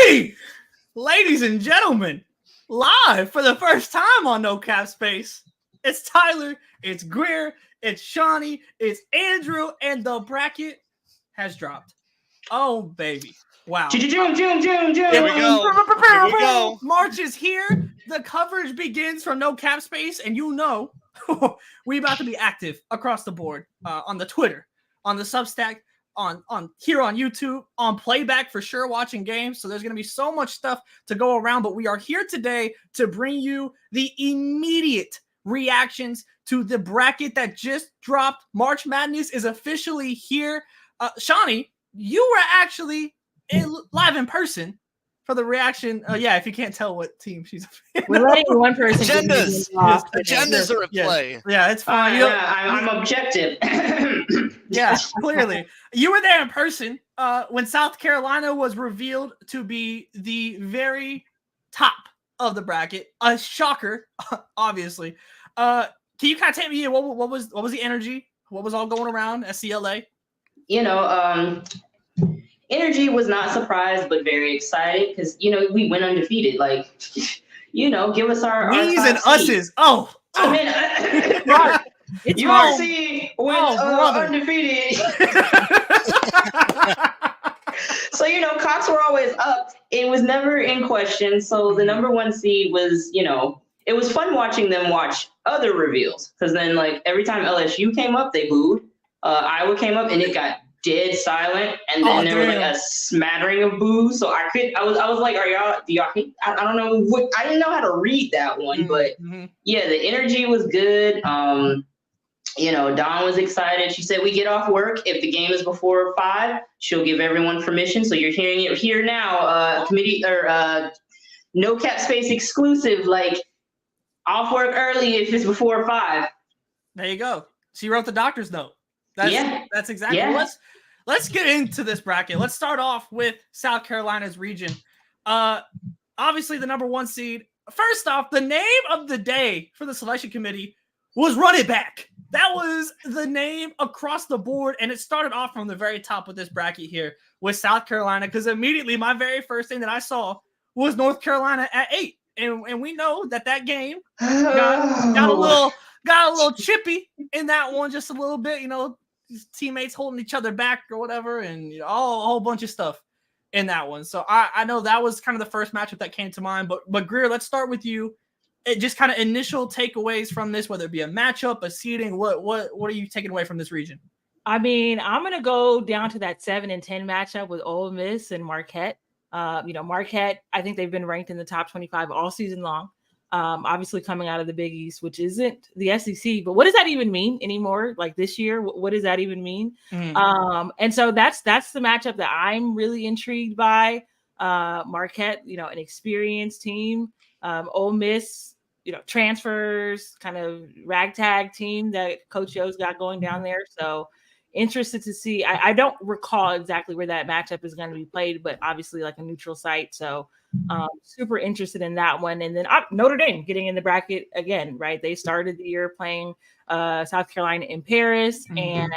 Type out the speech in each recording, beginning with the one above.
Hey, ladies and gentlemen, live for the first time on No Cap Space. It's Tyler, it's Greer, it's Shawnee, it's Andrew, and the bracket has dropped. Oh, baby. Wow. June. Here we go. March is here. The coverage begins from No Cap Space, and you know we about to be active across the board on the Twitter, on the Substack, on here on YouTube, on playback for sure, watching games. So there's going to be so much stuff to go around, but we are here today to bring you the immediate reactions to the bracket that just dropped. March Madness is officially here. Shawnee, you were actually live in person for the reaction. If you can't tell what team she's a fan We're letting one person. Agendas are at play. Yeah, it's fine. I'm objective. Yeah, clearly. You were there in person when South Carolina was revealed to be the very top of the bracket. A shocker, obviously. Can you kind of take me in? What was the energy? What was all going around at CLA? Energy was not surprised, but very excited because, we went undefeated. Like, give us our we's and us's. Oh. I mean, it's USC went undefeated. So, Cox were always up. It was never in question. So the number one seed was, it was fun watching them watch other reveals. Because then, like, every time LSU came up, they booed. Iowa came up, and it got dead silent, and then there was like a smattering of boos. So I was like, do y'all hate? I don't know what, I didn't know how to read that one, but yeah, the energy was good. Dawn was excited. She said, we get off work if the game is before 5, she'll give everyone permission. So you're hearing it here now, committee or No Cap Space exclusive, like off work early if it's before 5. There you go. She wrote the doctor's note. That's exactly. Yeah. Let's get into this bracket. Let's start off with South Carolina's region. Obviously the number one seed. First off, the name of the day for the selection committee was Run It Back. That was the name across the board, and it started off from the very top of this bracket here with South Carolina, because immediately my very first thing that I saw was North Carolina at 8, and we know that game got a little chippy in that one, just a little bit, teammates holding each other back or whatever, and a whole bunch of stuff in that one. So I know that was kind of the first matchup that came to mind. But Greer, let's start with you. Just kind of initial takeaways from this, whether it be a matchup, a seeding. What are you taking away from this region? I mean, I'm gonna go down to that 7 and 10 matchup with Ole Miss and Marquette. Marquette, I think they've been ranked in the top 25 all season long. Obviously coming out of the Big East, which isn't the SEC, but what does that even mean anymore? Like this year, what does that even mean? And so that's the matchup that I'm really intrigued by. Marquette, an experienced team. Ole Miss, transfers, kind of ragtag team that Coach Yo's got going down there. So interested to see. I don't recall exactly where that matchup is going to be played, but obviously like a neutral site. So super interested in that one. And then Notre Dame getting in the bracket again, right? They started the year playing South Carolina in Paris and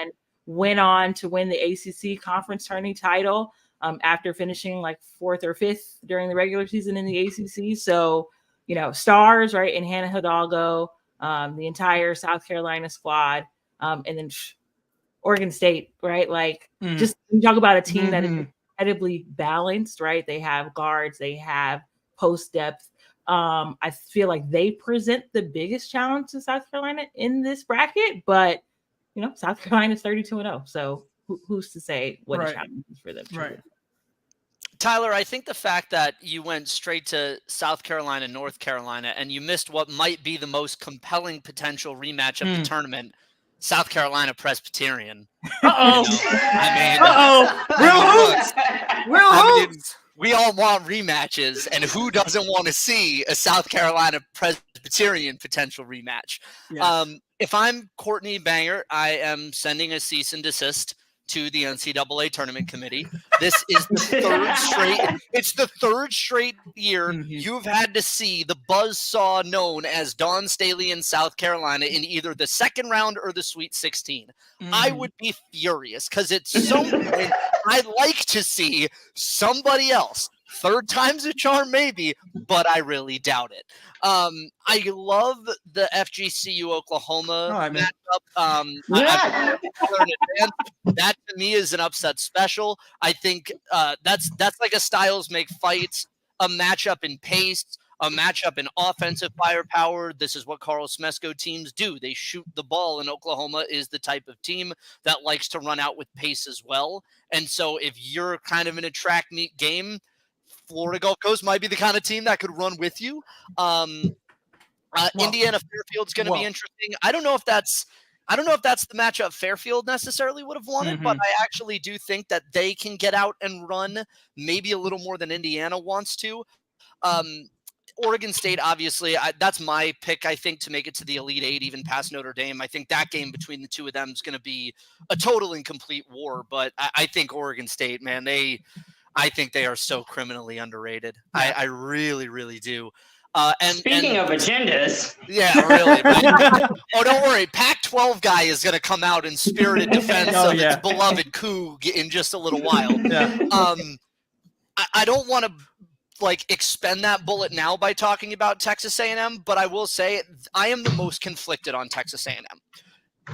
went on to win the ACC conference tourney title after finishing like 4th or 5th during the regular season in the ACC. So, stars, right? And Hannah Hidalgo, the entire South Carolina squad, and then Oregon State, right? Like just you talk about a team that is incredibly balanced, right? They have guards, they have post depth. I feel like they present the biggest challenge to South Carolina in this bracket, but South Carolina is 32-0. So who's to say what a challenge is for them? Right. Tyler, I think the fact that you went straight to South Carolina, North Carolina, and you missed what might be the most compelling potential rematch of the tournament, South Carolina Presbyterian. Real hoops. We all want rematches, and who doesn't want to see a South Carolina Presbyterian potential rematch? Yes. If I'm Courtney Banger, I am sending a cease and desist to the NCAA tournament committee. This is the third straight. It's the third straight year you've had to see the buzzsaw known as Dawn Staley in South Carolina in either the second round or the Sweet 16. I would be furious because it's so. I'd like to see somebody else Third time's a charm, maybe, but I really doubt it. I love the FGCU Oklahoma matchup. That to me is an upset special. I think that's like a styles make fights, a matchup in pace, a matchup in offensive firepower. This is what Carl Smesco teams do. They shoot the ball, and Oklahoma is the type of team that likes to run out with pace as well. And so if you're kind of in a track meet game, Florida Gulf Coast might be the kind of team that could run with you. Indiana Fairfield's going to be interesting. I don't know if that's the matchup Fairfield necessarily would have wanted, but I actually do think that they can get out and run maybe a little more than Indiana wants to. Oregon State, obviously, that's my pick, I think, to make it to the Elite Eight, even past Notre Dame. I think that game between the two of them is going to be a total and complete war. But I think Oregon State, man, I think they are so criminally underrated. I really, really do. Speaking of agendas. Yeah, really. Right? Oh, don't worry. Pac-12 guy is going to come out in spirited defense of its beloved Coug in just a little while. Yeah. I don't want to expend that bullet now by talking about Texas A&M, but I will say I am the most conflicted on Texas A&M.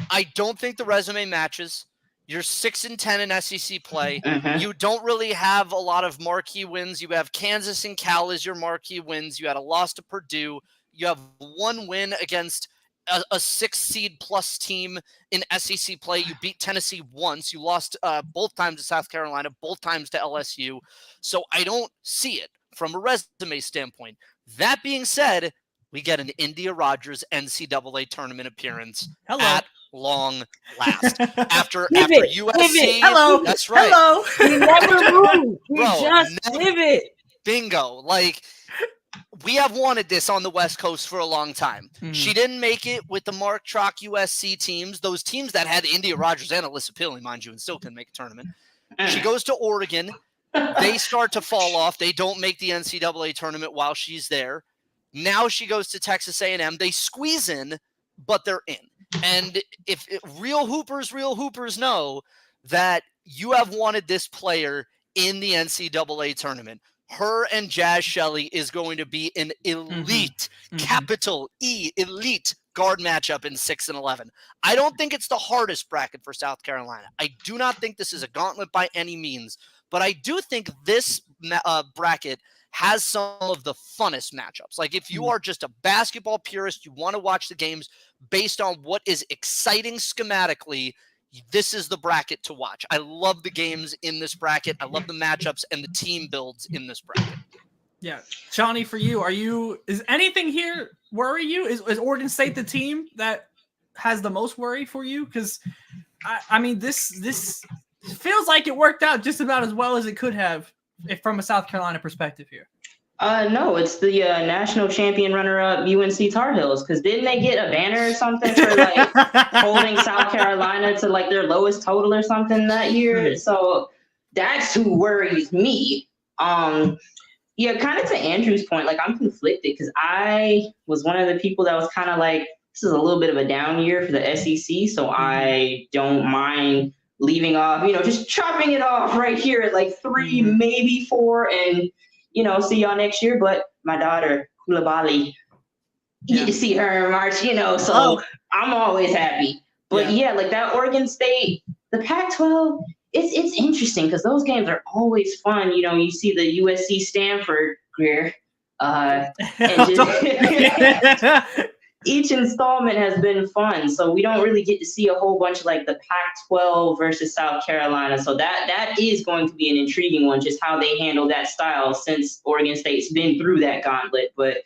I don't think the resume matches. You're 6-10 in SEC play. You don't really have a lot of marquee wins. You have Kansas and Cal as your marquee wins. You had a loss to Purdue. You have one win against a 6 seed plus team in SEC play. You beat Tennessee once. You lost both times to South Carolina, both times to LSU. So I don't see it from a resume standpoint. That being said, we get an India Rogers NCAA tournament appearance at long last. After USC. Hello. That's right. Hello. We never move. We just live it. Bingo. We have wanted this on the West Coast for a long time. She didn't make it with the Mark Trock USC teams, those teams that had India Rogers and Alyssa Pilling, mind you, and still couldn't make a tournament. She goes to Oregon. They start to fall off. They don't make the NCAA tournament while she's there. Now she goes to Texas A&M. They squeeze in, but they're in. And if real hoopers know that you have wanted this player in the NCAA tournament. Her and Jazz Shelley is going to be an elite, capital E, elite guard matchup in 6 and 11. I don't think it's the hardest bracket for South Carolina. I do not think this is a gauntlet by any means, but I do think this bracket has some of the funnest matchups. If you are just a basketball purist, you want to watch the games based on what is exciting schematically, this is the bracket to watch. I love the games in this bracket. I love the matchups and the team builds in this bracket. Yeah. Shawnee, for you, is anything here worry you? Is Oregon State the team that has the most worry for you? Because, I mean, this feels like it worked out just about as well as it could have from a South Carolina perspective here. No, it's the national champion runner-up UNC Tar Heels. Because didn't they get a banner or something for holding South Carolina to their lowest total or something that year? So that's who worries me. Yeah, kind of to Andrew's point, I'm conflicted because I was one of the people that was kind of this is a little bit of a down year for the SEC, so I don't mind leaving off, just chopping it off right here at 3, maybe 4, and see y'all next year. But my daughter, Koulibaly, you get to see her in March, so I'm always happy. But that Oregon State, the Pac-12, it's interesting because those games are always fun. You see the USC Stanford Greer, and each installment has been fun. So we don't really get to see a whole bunch of the Pac-12 versus South Carolina. So that is going to be an intriguing one, just how they handle that style since Oregon State's been through that gauntlet. But,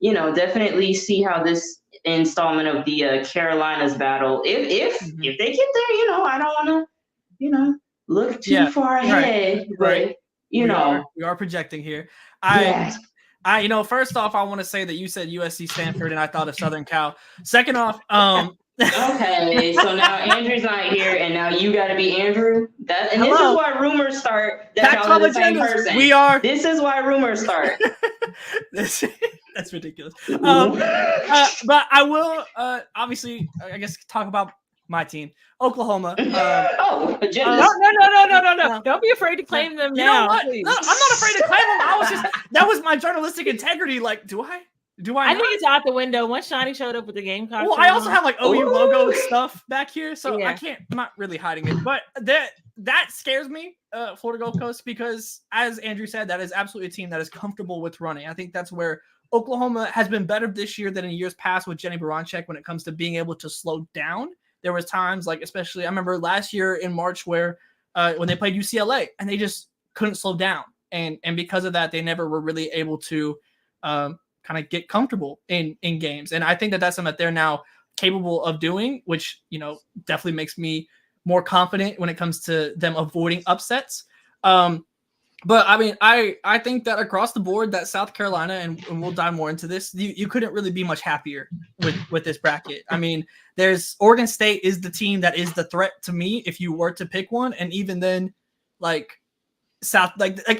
definitely see how this installment of the Carolinas battle, if they get there, I don't want to, look too far ahead. But, we are projecting here. First off, I want to say that you said USC Stanford, and I thought of Southern Cal. Second off, okay, so now Andrew's not here, and now you got to be Andrew. This is why rumors start. That y'all are the same person. We are. This is why rumors start. That's ridiculous. But I will, obviously, I guess, talk about my team, Oklahoma. Oh, No. Don't be afraid to claim them You now. know what? Please. No, I'm not afraid to claim them. That was my journalistic integrity. Like, do I? I think it's out the window. Once Shawnee showed up with the Gamecock. Well, I also have like OU logo stuff back here, so Yeah. I'm not really hiding it. But that scares me, Florida Gulf Coast, because as Andrew said, that is absolutely a team that is comfortable with running. I think that's where Oklahoma has been better this year than in years past with Jenny Baranczyk when it comes to being able to slow down. There was times like, especially I remember last year in March where when they played UCLA and they just couldn't slow down, and because of that, they never were really able to kind of get comfortable in games. And I think that that's something that they're now capable of doing, which, definitely makes me more confident when it comes to them avoiding upsets. But I mean, I think that across the board that South Carolina, and we'll dive more into this, you couldn't really be much happier with this bracket. I mean, there's Oregon State is the team that is the threat to me if you were to pick one. And even then, like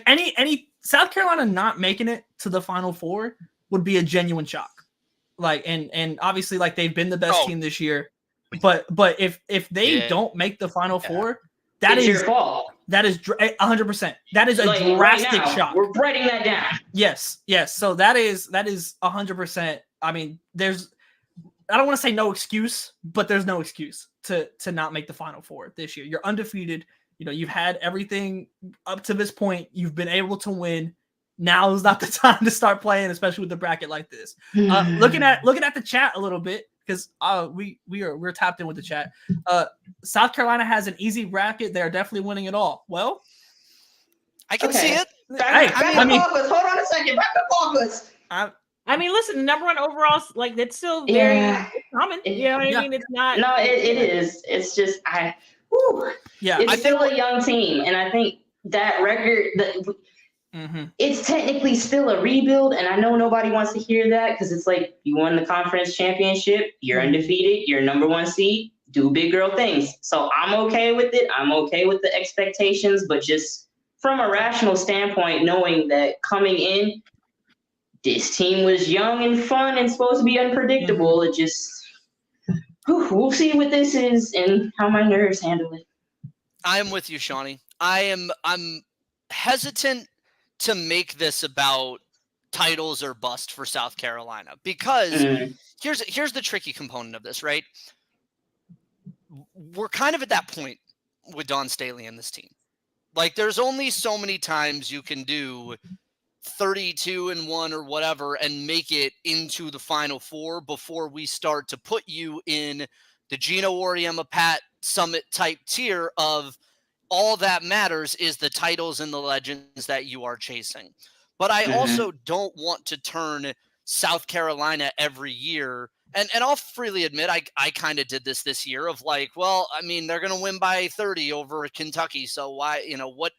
any South Carolina not making it to the Final Four would be a genuine shock. Like, and obviously, like, they've been the best team this year, but if they don't make the Final Four, it's your fault. That is 100%. That is a drastic shock. We're writing that down. Yes. So that is 100%. I mean, I don't want to say no excuse, but there's no excuse to not make the Final Four this year. You're undefeated. You've had everything up to this point. You've been able to win. Now is not the time to start playing, especially with a bracket like this. Looking at the chat a little bit, because we're tapped in with the chat. South Carolina has an easy bracket. They are definitely winning it all. Well, I can see it. Back up hold on a second. Back up August. I mean, listen, number one overall, like, that's still very common. You know what I mean? It's not. No, it is. It's just it's still a young team, and I think that record it's technically still a rebuild, and I know nobody wants to hear that because it's like you won the conference championship, you're undefeated, you're number one seed, do big girl things. So I'm okay with it. I'm okay with the expectations, but just from a rational standpoint, knowing that coming in, this team was young and fun and supposed to be unpredictable. It just we'll see what this is and how my nerves handle it. I am with you, Shawnee. I'm hesitant to make this about titles or bust for South Carolina, because here's the tricky component of this, right? We're kind of at that point with Dawn Staley and this team. Like, there's only so many times you can do 32-1 or whatever and make it into the Final Four before we start to put you in the Gino Auriemma Pat Summit type tier of all that matters is the titles and the legends that you are chasing. But I also don't want to turn South Carolina every year. And I'll freely admit, I kind of did this year of like, well, I mean, they're going to win by 30 over Kentucky. So why,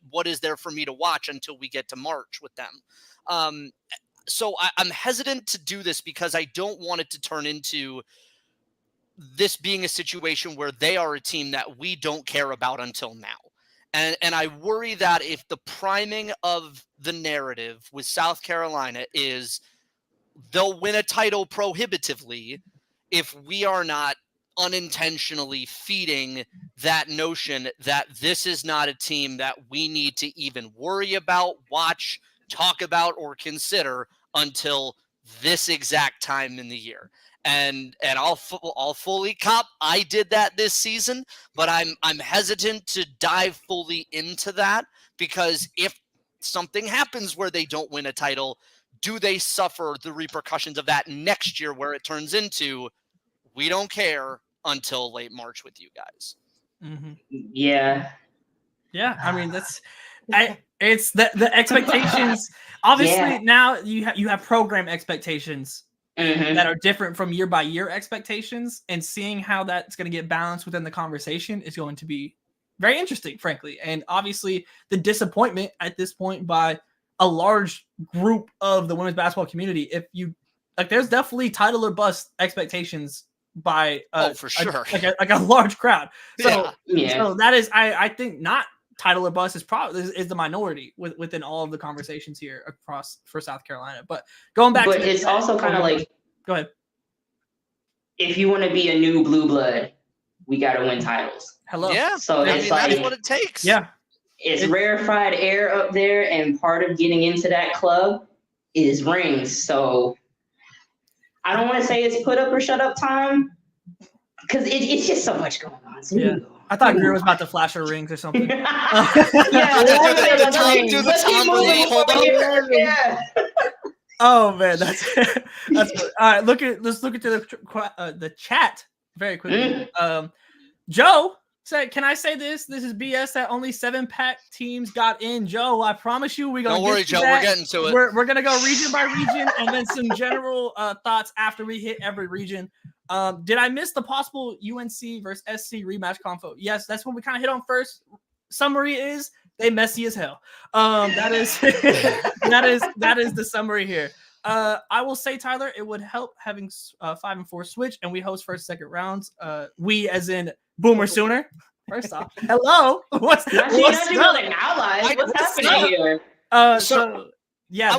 what is there for me to watch until we get to March with them? So I'm hesitant to do this because I don't want it to turn into this being a situation where they are a team that we don't care about until now. And I worry that if the priming of the narrative with South Carolina is they'll win a title prohibitively, if we are not unintentionally feeding that notion that this is not a team that we need to even worry about, watch, talk about, or consider until this exact time in the year. And I'll fully cop. I did that this season, but I'm hesitant to dive fully into that, because if something happens where they don't win a title, do they suffer the repercussions of that next year, where it turns into we don't care until late March with you guys? Yeah. I mean, it's the expectations. Obviously, now you have program expectations that are different from year by year expectations, and seeing how that's going to get balanced within the conversation is going to be very interesting, frankly. And obviously, the disappointment at this point by a large group of the women's basketball community, if you like, there's definitely title or bust expectations by for sure, like a large crowd. So yeah. So that is, I think not title or bust is probably is the minority within all of the conversations here across for South Carolina. But going back, but it's also kind of like, go ahead. If you want to be a new blue blood, we got to win titles. Hello. Yeah. So I it's mean, like, that's what it takes. Yeah. it's rarefied air up there, and part of getting into that club is rings. So I don't want to say it's put up or shut up time, because it's just so much going on. So Yeah. I thought Greer was about to flash her rings or something. Do the Tom Brady hold up. Yeah. Oh man, that's good. All right. Let's look at the chat very quickly. Joe said, "Can I say this? This is BS that only 7-pack teams got in." Joe, I promise you, we're gonna. Don't worry, get to Joe. that. We're getting to it. We're gonna go region by region, and then some general thoughts after we hit every region. Did I miss the possible UNC versus SC rematch confo? Yes, that's what we kind of hit on first. Summary is they messy as hell. That is that is the summary here. I will say, Tyler, it would help having 5 and 4 switch, and we host first, second rounds. We as in Boomer Sooner. First off, hello. What's Not up? like allies. What's happening here? Yeah,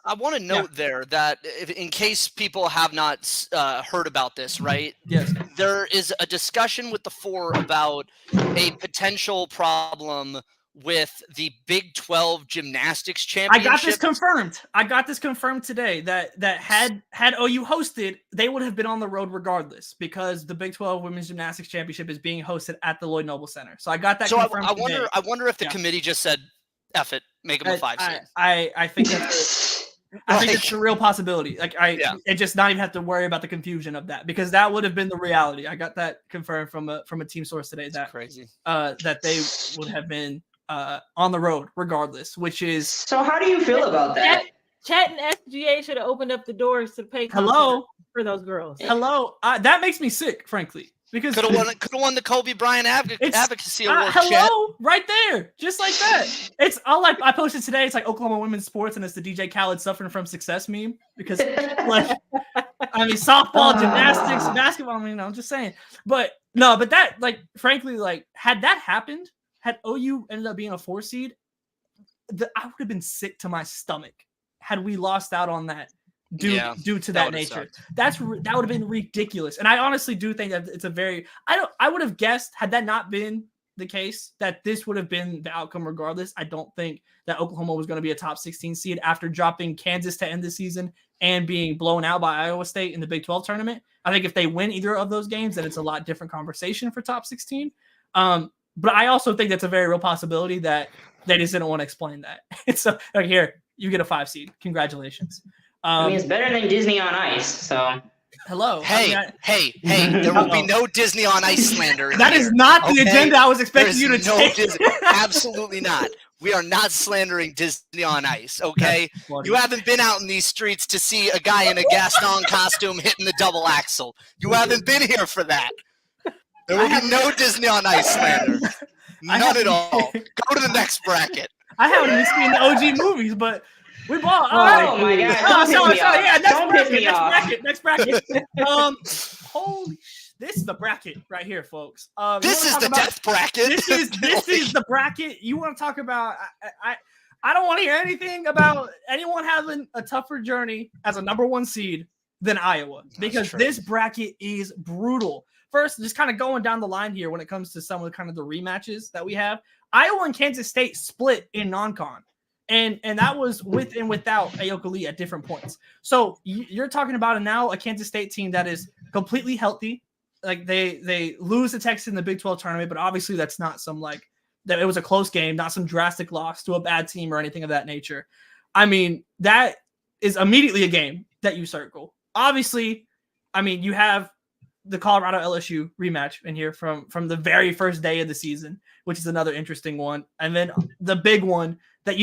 I want to note there that in case people have not heard about this, right? Yes. There is a discussion with the 4 about a potential problem with the Big 12 gymnastics championship. I got this confirmed today that had OU hosted, they would have been on the road regardless, because the Big 12 women's gymnastics championship is being hosted at the Lloyd Noble Center. So I got that confirmed today. I wonder if the committee just said, F it, make them a 5 seed. I think that's I think it's a real possibility. And just not even have to worry about the confusion of that, because that would have been the reality. I got that confirmed from a team source today. That's crazy. That they would have been on the road regardless, which is. So how do you feel about that? Chet and SGA should have opened up the doors to pay for those girls. Hello, that makes me sick, frankly. Because could have won the Kobe Bryant Advocacy Award. Hello, right there, just like that. It's all I posted today. It's like Oklahoma women's sports, and it's the DJ Khaled suffering from success meme, because like I mean softball, gymnastics, basketball. I mean, I'm just saying, but that frankly, had that happened, had OU ended up being a 4 seed, I would have been sick to my stomach had we lost out on that. Due to that nature, that would have been ridiculous. And I honestly do think that it's I would have guessed, had that not been the case, that this would have been the outcome regardless. I don't think that Oklahoma was going to be a top 16 seed after dropping Kansas to end the season and being blown out by Iowa State in the Big 12 tournament. I think if they win either of those games, then it's a lot different conversation for top 16. But I also think that's a very real possibility that they just didn't want to explain that. So here, you get a 5 seed. Congratulations. I mean, it's better than Disney on Ice, so. Hello. Hey, there will be no Disney on Ice slander. That is not the agenda I was expecting you to take. Absolutely not. We are not slandering Disney on Ice, okay? You haven't been out in these streets to see a guy in a Gaston costume hitting the double axel. You haven't been here for that. There will be no Disney on Ice slander. None at all. Go to the next bracket. I haven't even seen the OG movies, but... We bought. Oh my God! Next bracket. Holy! This is the bracket right here, folks. This is the death bracket. This is the bracket. You want to talk about? I don't want to hear anything about anyone having a tougher journey as a number 1 seed than Iowa, because this bracket is brutal. First, just kind of going down the line here when it comes to some of the rematches that we have. Iowa and Kansas State split in non-con. And that was with and without Ayoka Lee at different points. So you're talking about a Kansas State team that is completely healthy. Like they lose to Texas in the Big 12 tournament, but obviously that's not that it was a close game, not some drastic loss to a bad team or anything of that nature. I mean, that is immediately a game that you circle. Obviously, I mean, you have the Colorado LSU rematch in here from the very first day of the season, which is another interesting one. And then the big one that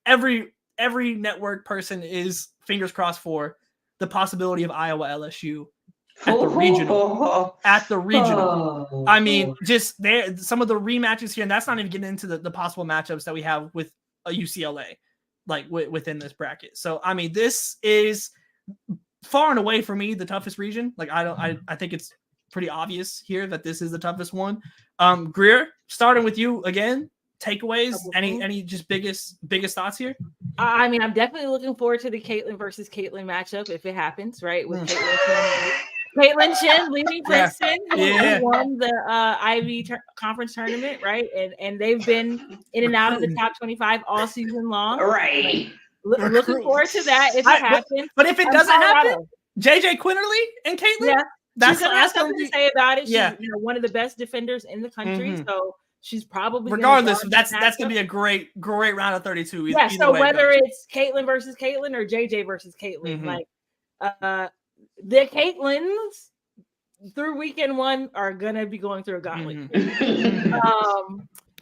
every network person is fingers crossed for, the possibility of Iowa LSU at the regional. I mean, just there, some of the rematches here, and that's not even getting into the possible matchups that we have with a UCLA, within this bracket. So, I mean, this is far and away for me the toughest region. I think it's pretty obvious here that this is the toughest one. Greer, starting with you again. Takeaways? Any just biggest thoughts here? I mean, I'm definitely looking forward to the Caitlin versus Caitlin matchup if it happens, right? With Caitlin Caitlin Shin leading Yeah. Princeton, who won the Ivy Conference tournament, right? And they've been in and out of the top 25 all season long. Right. Looking forward to that if it happens. But if it doesn't happen, JJ Quinterly and Caitlin, yeah, that's she's gonna have something to say about it. She's one of the best defenders in the country, so she's probably regardless. That's gonna be a great round of 32. Yeah. So whether it's Caitlin versus Caitlin or JJ versus Caitlin, like the Caitlins through weekend one are gonna be going through a gauntlet.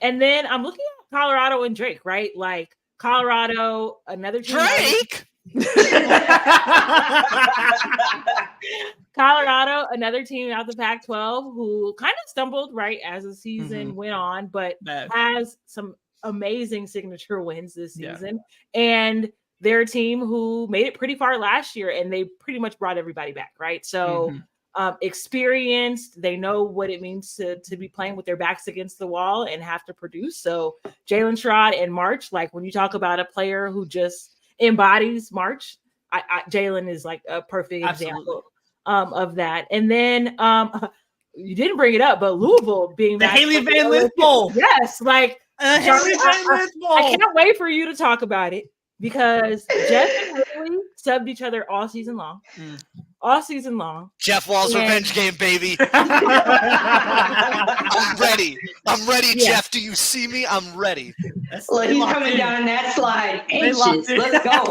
And then I'm looking at Colorado and Drake, right? Like Colorado, another team. Drake. Colorado, another team out the Pac-12 who kind of stumbled right as the season went on, but has some amazing signature wins this season. And they're a team who made it pretty far last year, and they pretty much brought everybody back, right? So experienced, they know what it means to be playing with their backs against the wall and have to produce. So Jalen Sherrod and March, like when you talk about a player who just embodies March, Jalen is like a perfect example of that. And then you didn't bring it up, but Louisville being the Haley Van Lith Bowl. Yes, like I can't wait for you to talk about it because Jeff and Haley subbed each other all season long. All season long. Jeff Wall's revenge game, baby. I'm ready. Jeff. Do you see me? I'm ready. Look, he's coming down that slide. Anxious. Let's go.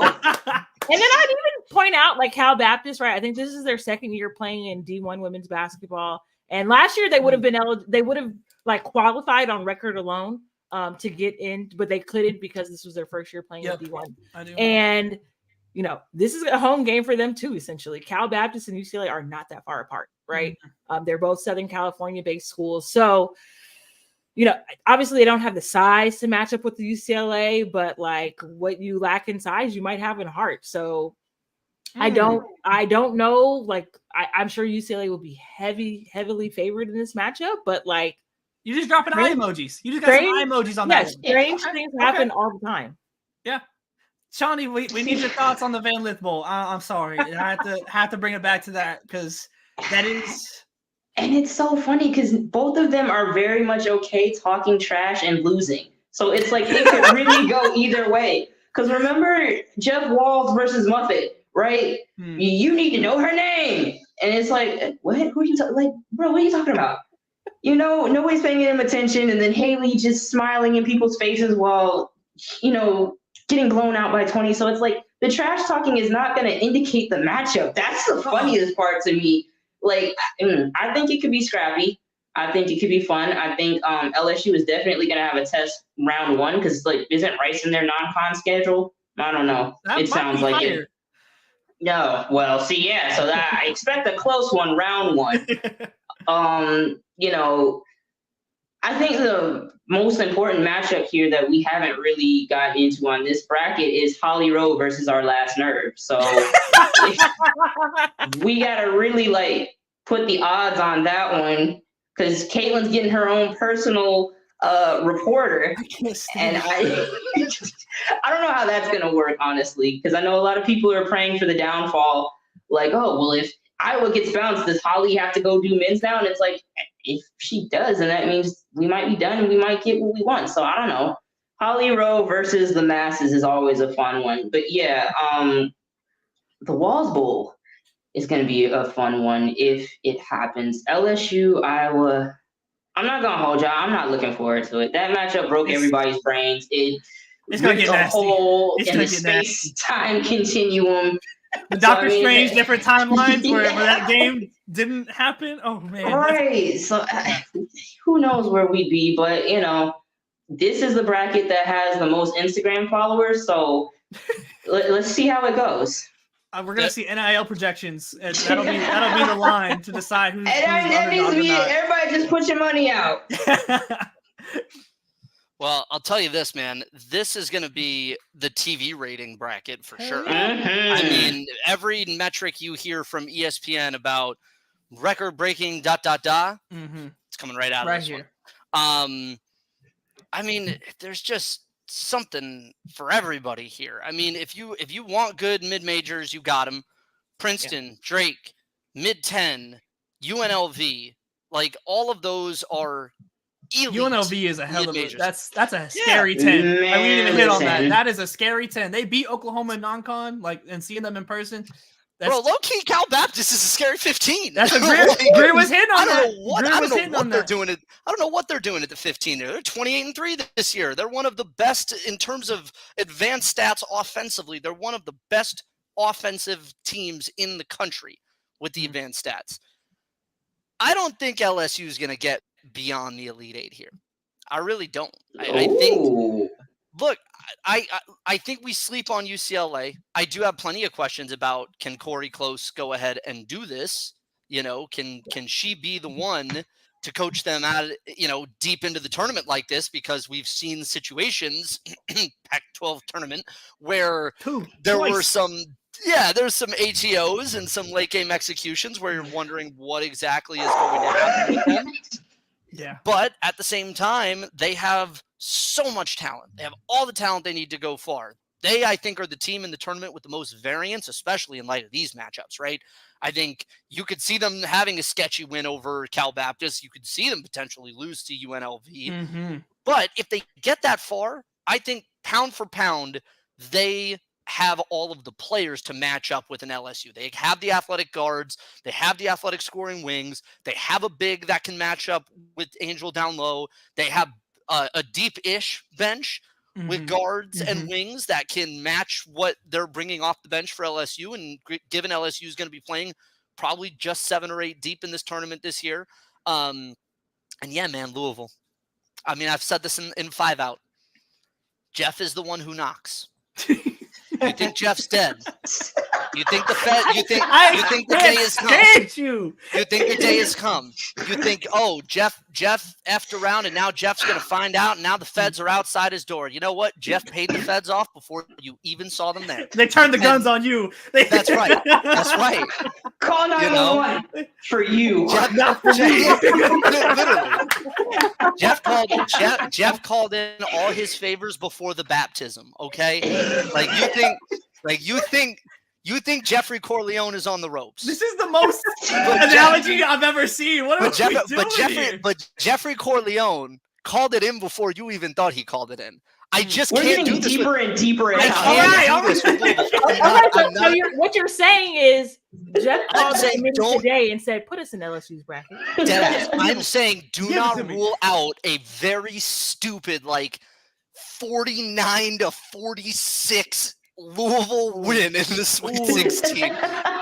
And then I'd even point out, like Cal Baptist, right? I think this is their second year playing in D1 women's basketball. And last year they would have been they would have like qualified on record alone to get in, but they couldn't because this was their first year playing in D1. And you know, this is a home game for them too, essentially. Cal Baptist and UCLA are not that far apart, right? They're both Southern California-based schools. So, you know, obviously they don't have the size to match up with the UCLA, but like what you lack in size, you might have in heart. So I don't know. Like I'm sure UCLA will be heavily favored in this matchup, but like you just dropping eye emojis. You just got some eye emojis on that. Strange things happen all the time. Yeah. Shawnee, we need your thoughts on the Van Lith Bowl. I'm sorry. I have to bring it back to that because that is. And it's so funny because both of them are very much okay talking trash and losing. So it's like it could really go either way. Because remember Jeff Walls versus Muffet, right? You need to know her name. And it's like, what? Who are you talking? Like, bro, what are you talking about? You know, nobody's paying him attention. And then Haley just smiling in people's faces while, you know, getting blown out by 20. So it's like the trash talking is not going to indicate the matchup. That's the funniest part to me. Like, I think it could be scrappy. I think it could be fun. I think LSU is definitely going to have a test round one because, like, isn't Rice in their non-con schedule? I don't know. It sounds like it. No. Well, see, yeah. So that I expect a close one, round one. You know, I think the most important matchup here that we haven't really gotten into on this bracket is Holly Rowe versus our last nerve. So we got to really like put the odds on that one because Caitlin's getting her own personal reporter. And I don't know how that's going to work, honestly, because I know a lot of people are praying for the downfall. Like, oh, well, if Iowa gets bounced, does Holly have to go do men's now? And it's like, if she does, then that means we might be done and we might get what we want. So I don't know. Holly Rowe versus the masses is always a fun one. But yeah, the Walls Bowl is going to be a fun one if it happens. LSU, Iowa, I'm not going to hold y'all. I'm not looking forward to it. That matchup broke everybody's brains. It's going to get a nasty. hole in the space-time continuum. The Doctor Strange different timelines where that game didn't happen. Oh man! Right. So who knows where we'd be? But you know, this is the bracket that has the most Instagram followers. So let's see how it goes. We're gonna see NIL projections. That'll be the line to decide who's. That needs to be it. Everybody just put your money out. Well, I'll tell you this, man. This is going to be the TV rating bracket for sure. Mm-hmm. I mean, every metric you hear from ESPN about record-breaking ... It's coming right out of this here. One. I mean, there's just something for everybody here. I mean, if you want good mid-majors, you got them. Princeton, Drake, Mid-10, UNLV, like all of those are elite. UNLV is a hell of a majors. that's a scary 10. Man, We didn't even hit on that. listen. That is a scary 10. They beat Oklahoma in non-con, like, and seeing them in person. Bro, low-key Cal Baptist is a scary 15. That's a Greer was hitting on that. I don't know what they're doing. I don't know what they're doing at the 15. They're 28-3 this year. They're one of the best in terms of advanced stats offensively. They're one of the best offensive teams in the country with the advanced stats. I don't think LSU is going to get beyond the Elite Eight here. I really don't. I think. Look, I think we sleep on UCLA. I do have plenty of questions about, can Corey Close go ahead and do this? You know, can she be the one to coach them out, you know, deep into the tournament like this? Because we've seen situations, Pac-12 tournament, where there's some ATOs and some late game executions where you're wondering what exactly is going to happen with them. Yeah. But at the same time, they have so much talent. They have all the talent they need to go far. They, I think, are the team in the tournament with the most variance, especially in light of these matchups, right? I think you could see them having a sketchy win over Cal Baptist. You could see them potentially lose to UNLV. Mm-hmm. But if they get that far, I think pound for pound, they have all of the players to match up with an LSU. They have the athletic guards. They have the athletic scoring wings. They have a big that can match up with Angel down low. They have a deep-ish bench with guards and wings that can match what they're bringing off the bench for LSU. And given LSU is going to be playing probably just 7 or 8 deep in this tournament this year. And yeah, man, Louisville. I mean, I've said this in 5 Out. Jeff is the one who knocks. You think Jeff's dead? You think the Fed? You think the day has come? You think the day has come? You think, oh, Jeff effed around, and now Jeff's gonna find out, and now the Feds are outside his door. You know what? Jeff paid the Feds off before you even saw them there. They turned the guns on you. That's right. That's right. Call 911 for you. Not for me. Literally. Jeff called in all his favors before the baptism. Okay, you think Jeffrey Corleone is on the ropes. This is the most analogy I've ever seen. What are we doing here? But Jeffrey Corleone called it in before you even thought he called it in. I just We're can't getting do this. deeper and deeper. I can't do this with Louisville. So what you're saying is Jeff called today and said, put us in LSU's bracket. I'm saying do not rule out a very stupid, like 49-46 Louisville win in the Sweet 16.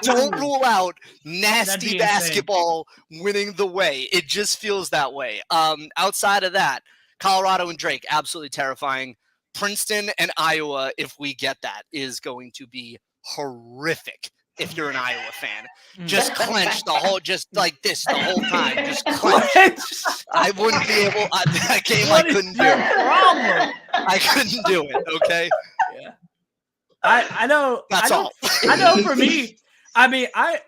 Don't rule out nasty basketball winning the way. It just feels that way. Outside of that, Colorado and Drake, absolutely terrifying. Princeton and Iowa, if we get that, is going to be horrific. If you're an Iowa fan, just clench the whole, just like this the whole time. Just clench. I wouldn't be able. That game, I couldn't do it. I couldn't do it. Okay. Yeah. I know. That's all. I know. For me, I mean, I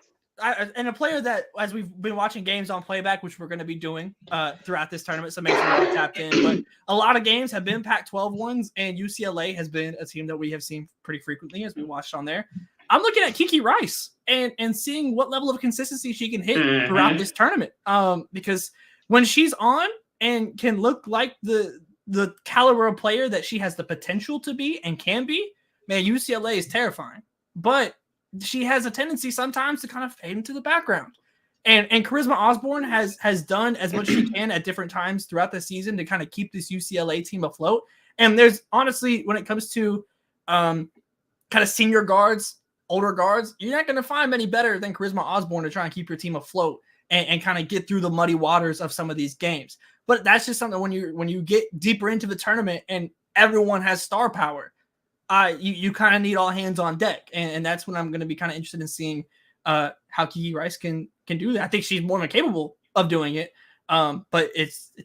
and a player that, as we've been watching games on playback, which we're going to be doing throughout this tournament, so make sure you're tapped in. But a lot of games have been Pac-12 ones, and UCLA has been a team that we have seen pretty frequently as we watched on there. I'm looking at Kiki Rice and seeing what level of consistency she can hit throughout this tournament. Because when she's on and can look like the caliber of player that she has the potential to be and can be, man, UCLA is terrifying. But she has a tendency sometimes to kind of fade into the background. And Charisma Osborne has done as much as she can at different times throughout the season to kind of keep this UCLA team afloat. And there's honestly, when it comes to kind of senior guards, older guards, you're not going to find many better than Charisma Osborne to try and keep your team afloat and kind of get through the muddy waters of some of these games. But that's just something when you get deeper into the tournament and everyone has star power, you kind of need all hands on deck. And that's when I'm going to be kind of interested in seeing how Kiki Rice can do that. I think she's more than capable of doing it. But it's a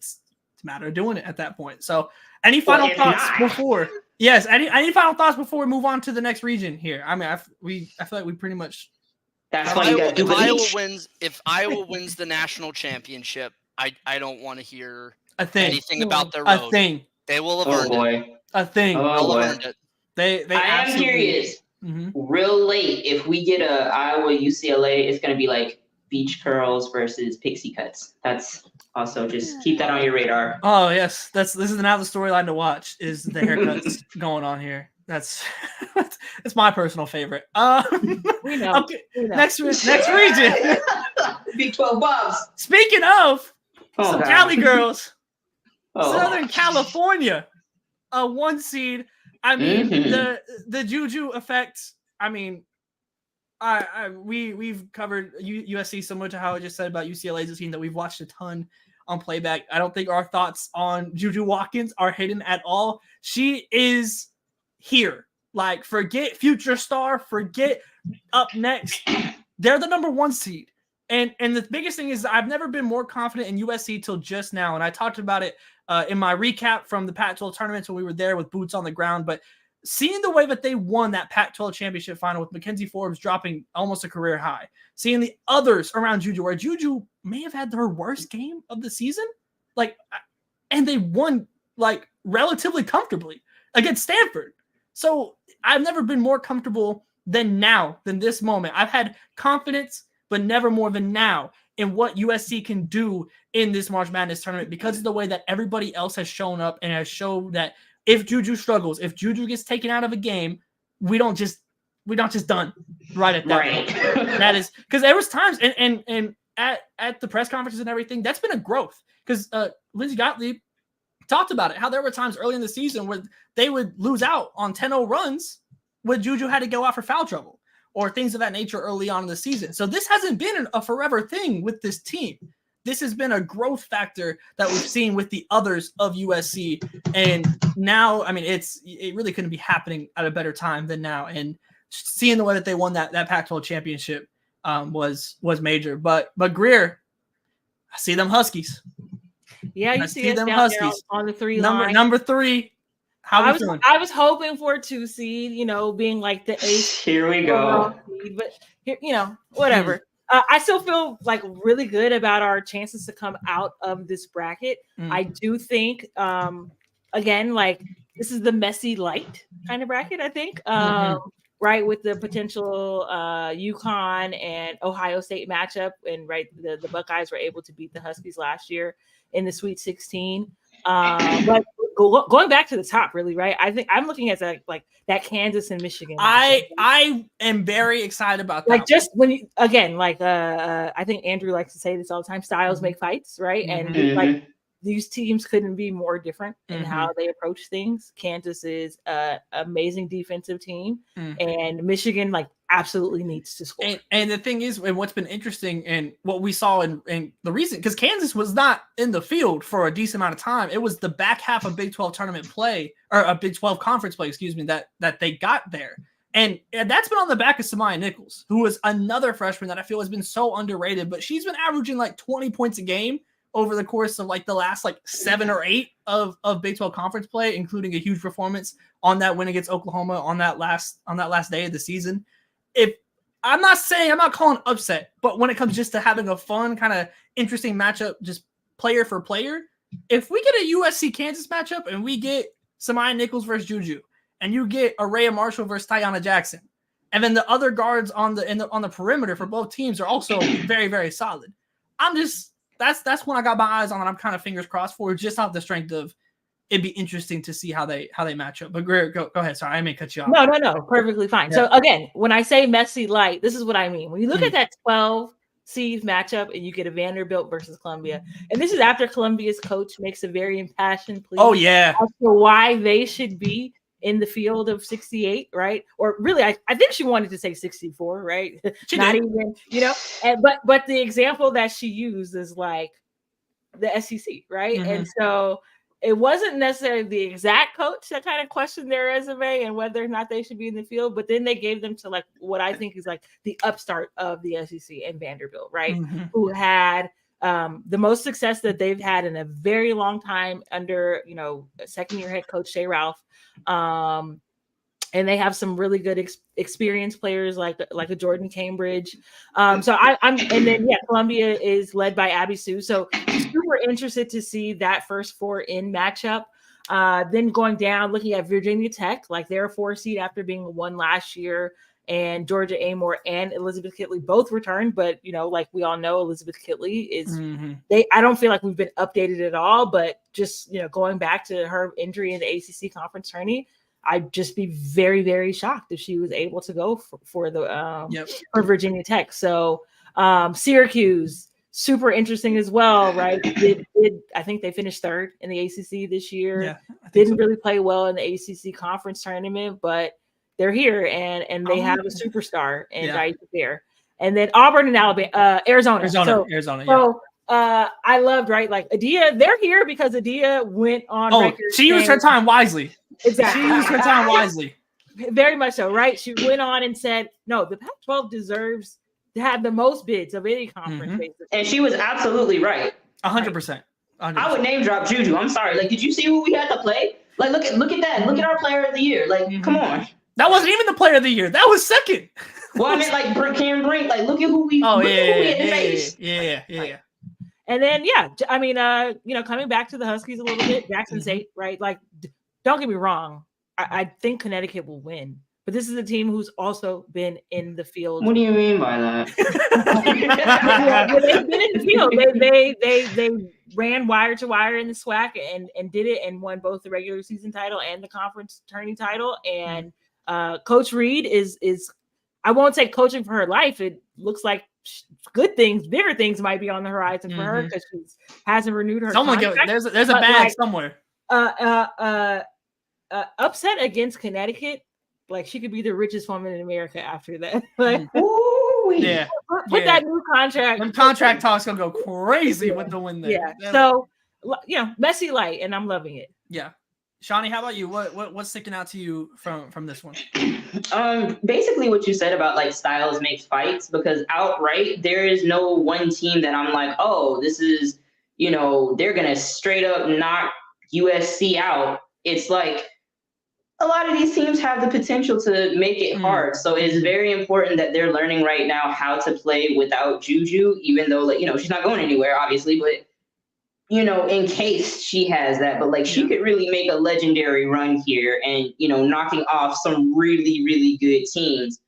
matter of doing it at that point. So any final thoughts before? Yes. Any final thoughts before we move on to the next region here? I mean, I feel like we pretty much. That's why you got to do it. If Iowa wins the national championship, I don't want to hear anything about their road. They will have earned it. They'll have earned it. They I am curious. Real late, if we get a Iowa UCLA, it's going to be like beach curls versus pixie cuts. That's also just keep that on your radar. Oh yes, this is now the storyline to watch is the haircuts going on here. That's my personal favorite. We know. Okay, next region. Big 12 Bobs. Speaking of some God. Cali girls, Oh. Southern California, a 1 seed. I mean, the Juju effect. I mean, we've covered USC similar to how I just said about UCLA's a team that we've watched a ton on playback. I don't think our thoughts on Juju Watkins are hidden at all. She is here. Like, forget future star, forget up next. They're the number 1 seed. And the biggest thing is I've never been more confident in USC till just now. And I talked about it in my recap from the Pac-12 tournaments when we were there with boots on the ground. But seeing the way that they won that Pac-12 championship final with Mackenzie Forbes dropping almost a career high, seeing the others around Juju, where Juju may have had her worst game of the season, like, and they won like relatively comfortably against Stanford. So I've never been more comfortable than this moment. I've had confidence, but never more than now in what USC can do in this March Madness tournament because of the way that everybody else has shown up and has shown that if Juju struggles, if Juju gets taken out of a game, we don't just done right at that Right. point. That is because there was times and at the press conferences and everything, that's been a growth because Lindsey Gottlieb talked about it, how there were times early in the season where they would lose out on 10-0 runs when Juju had to go out for foul trouble or things of that nature early on in the season. So this hasn't been a forever thing with this team. This has been a growth factor that we've seen with the others of USC. And now, I mean, it really couldn't be happening at a better time than now. And seeing the way that they won that Pac-12 championship was major. But Greer, I see them Huskies. Yeah, you see them down there on the 3 line. Number 3. I was hoping for a 2 seed, being like the 8th. Here we go. Seed, but whatever. I still feel like really good about our chances to come out of this bracket. I do think, again, like this is the messy light kind of bracket, I think, right? With the potential UConn and Ohio State matchup. And right, the Buckeyes were able to beat the Huskies last year in the Sweet 16. But going back to the top, really, right? I think I'm looking at that Kansas and Michigan. I am very excited about that. Like just when you again, I think Andrew likes to say this all the time: styles make fights, right? And like these teams couldn't be more different in how they approach things. Kansas is an amazing defensive team, and Michigan absolutely needs to score. And the thing is, and what's been interesting and what we saw in the recent, because Kansas was not in the field for a decent amount of time. It was the back half of Big 12 tournament play, or a Big 12 conference play, that they got there. And that's been on the back of Samaya Nichols, who was another freshman that I feel has been so underrated, but she's been averaging 20 points a game over the course of the last 7 or 8 of Big 12 conference play, including a huge performance on that win against Oklahoma on that last day of the season. If I'm not calling upset, but when it comes just to having a fun kind of interesting matchup, just player for player, if we get a USC Kansas matchup and we get Samaya Nichols versus Juju, and you get Araya Marshall versus Tiana Jackson, and then the other guards on the perimeter for both teams are also very, very solid. That's when I got my eyes on, and I'm kind of fingers crossed for just off the strength of it'd be interesting to see how they match up. But Greer, go ahead. Sorry, I may cut you off. No, perfectly fine. Yeah. So again, when I say messy light, this is what I mean. When you look at that 12 seed matchup and you get a Vanderbilt versus Columbia, and this is after Columbia's coach makes a very impassioned plea. Oh yeah, as to why they should be in the field of 68, right? Or really, I think she wanted to say 64, right? She Not did. even, but the example that she used is the SEC, right? And so it wasn't necessarily the exact coach that kind of questioned their resume and whether or not they should be in the field, but then they gave them to what I think is the upstart of the SEC and Vanderbilt, right? Who had the most success that they've had in a very long time under, second-year head coach Shea Ralph. And they have some really good experienced players like a Jordan Cambridge. So Columbia is led by Abby Sue. So super interested to see that first 4 in matchup. Then going down, looking at Virginia Tech, they're a 4 seed after being a 1 last year. and Georgia Amore and Elizabeth Kitley both returned. But, like we all know, Elizabeth Kitley is I don't feel like we've been updated at all, but just, going back to her injury in the ACC conference tourney, I'd just be very, very shocked if she was able to go for Virginia Tech. So Syracuse, super interesting as well, right? I think they finished third in the ACC this year. Yeah, didn't really play well in the ACC conference tournament, but they're here and they have a superstar in Dice Fair. And then Auburn and Arizona. So, I loved, right? Like Adia, they're here because Adia went on record. She used her time wisely. Exactly. She used her time wisely. Very much so, right? She went on and said, no, the Pac-12 deserves to have the most bids of any conference. Basically. And she was absolutely right. 100%. I would name drop Juju. I'm sorry. Like, did you see who we had to play? Like, look at that. Look at our player of the year. Like, come on. That wasn't even the player of the year. That was second. Well, I mean, like, Cam Brink. Like, look at who we. Yeah. And then, I mean, coming back to the Huskies a little bit, Jackson State, right? Like, don't get me wrong. I think Connecticut will win. But this is a team who's also been in the field. What do you mean by that? They've been in the field. They ran wire to wire in the SWAC and did it and won both the regular season title and the conference tourney title. And Coach Reed is I won't say coaching for her life. It looks like good things, bigger things might be on the horizon for her because she hasn't renewed her contract. There's a bag somewhere. Upset against Connecticut. Like she could be the richest woman in America after that. Like, put that new contract. When contract talks gonna go crazy with the win there. Yeah. So messy light, and I'm loving it. Yeah. Shawnee, how about you? What's sticking out to you from this one? Basically what you said about like styles makes fights, because outright there is no one team that I'm like, oh, this is, they're gonna straight up knock USC out. It's like a lot of these teams have the potential to make it hard. So it's very important that they're learning right now how to play without Juju, even though, she's not going anywhere, obviously, but, in case she has that. But, she could really make a legendary run here and, knocking off some really, really good teams.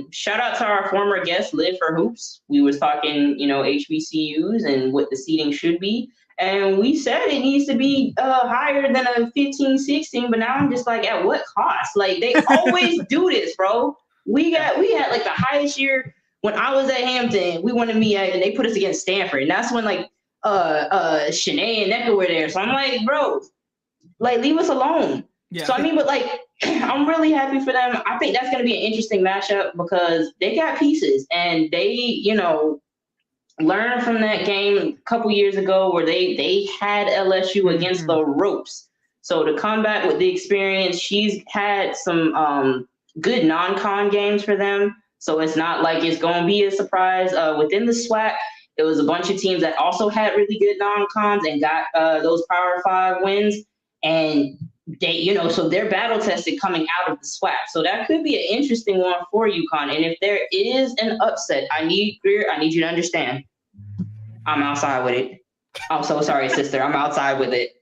Shout out to our former guest, Liv for Hoops. We was talking, HBCUs and what the seating should be. And we said it needs to be higher than a 15, 16, but now I'm just like, at what cost? Like, they always do this, bro. We had like the highest year when I was at Hampton. We wanted me and they put us against Stanford. And that's when Shanae and Necker were there. So I'm like, bro, leave us alone. Yeah. So I mean, but I'm really happy for them. I think that's gonna be an interesting matchup because they got pieces and they, learn from that game a couple years ago where they had LSU against the ropes. So to come back with the experience, she's had some good non-con games for them. So it's not like it's going to be a surprise. Within the SWAC, it was a bunch of teams that also had really good non-cons and got those Power 5 wins. And they, so they're battle tested coming out of the SWAC. So that could be an interesting one for UConn. And if there is an upset, I need you to understand, I'm outside with it. I'm so sorry, sister. I'm outside with it.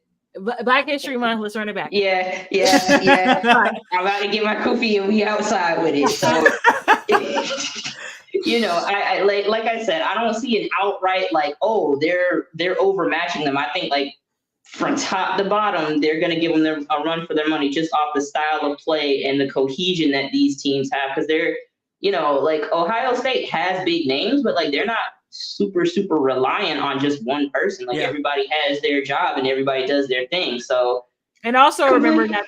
Black History Month, let's run it back. Yeah. I'm about to get my kufi and we outside with it. So, I like I said, I don't see an outright they're overmatching them. I think from top to bottom, they're going to give them a run for their money just off the style of play and the cohesion that these teams have. Because they're, Ohio State has big names, but they're not super, super reliant on just one person. Everybody has their job and everybody does their thing. So, and also remember that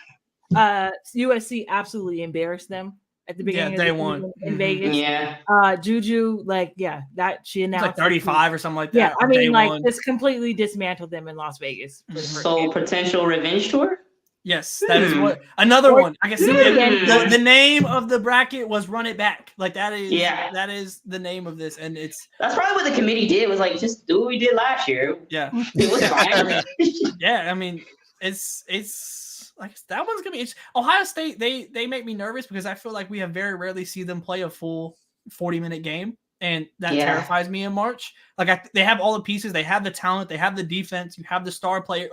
USC absolutely embarrassed them at the beginning of the season in Vegas. Yeah. Juju, that she announced 35 or something like that. Yeah, I mean, just completely dismantled them in Las Vegas. So potential revenge tour? Yes, that is what another one. I guess the name of the bracket was Run It Back. That is the name of this, and that's probably what the committee did. Was just do what we did last year. Yeah, it was fine. I mean, it's that one's gonna be interesting. Ohio State, they make me nervous because I feel like we have very rarely see them play a full 40-minute game, and that terrifies me in March. They have all the pieces, they have the talent, they have the defense, you have the star player.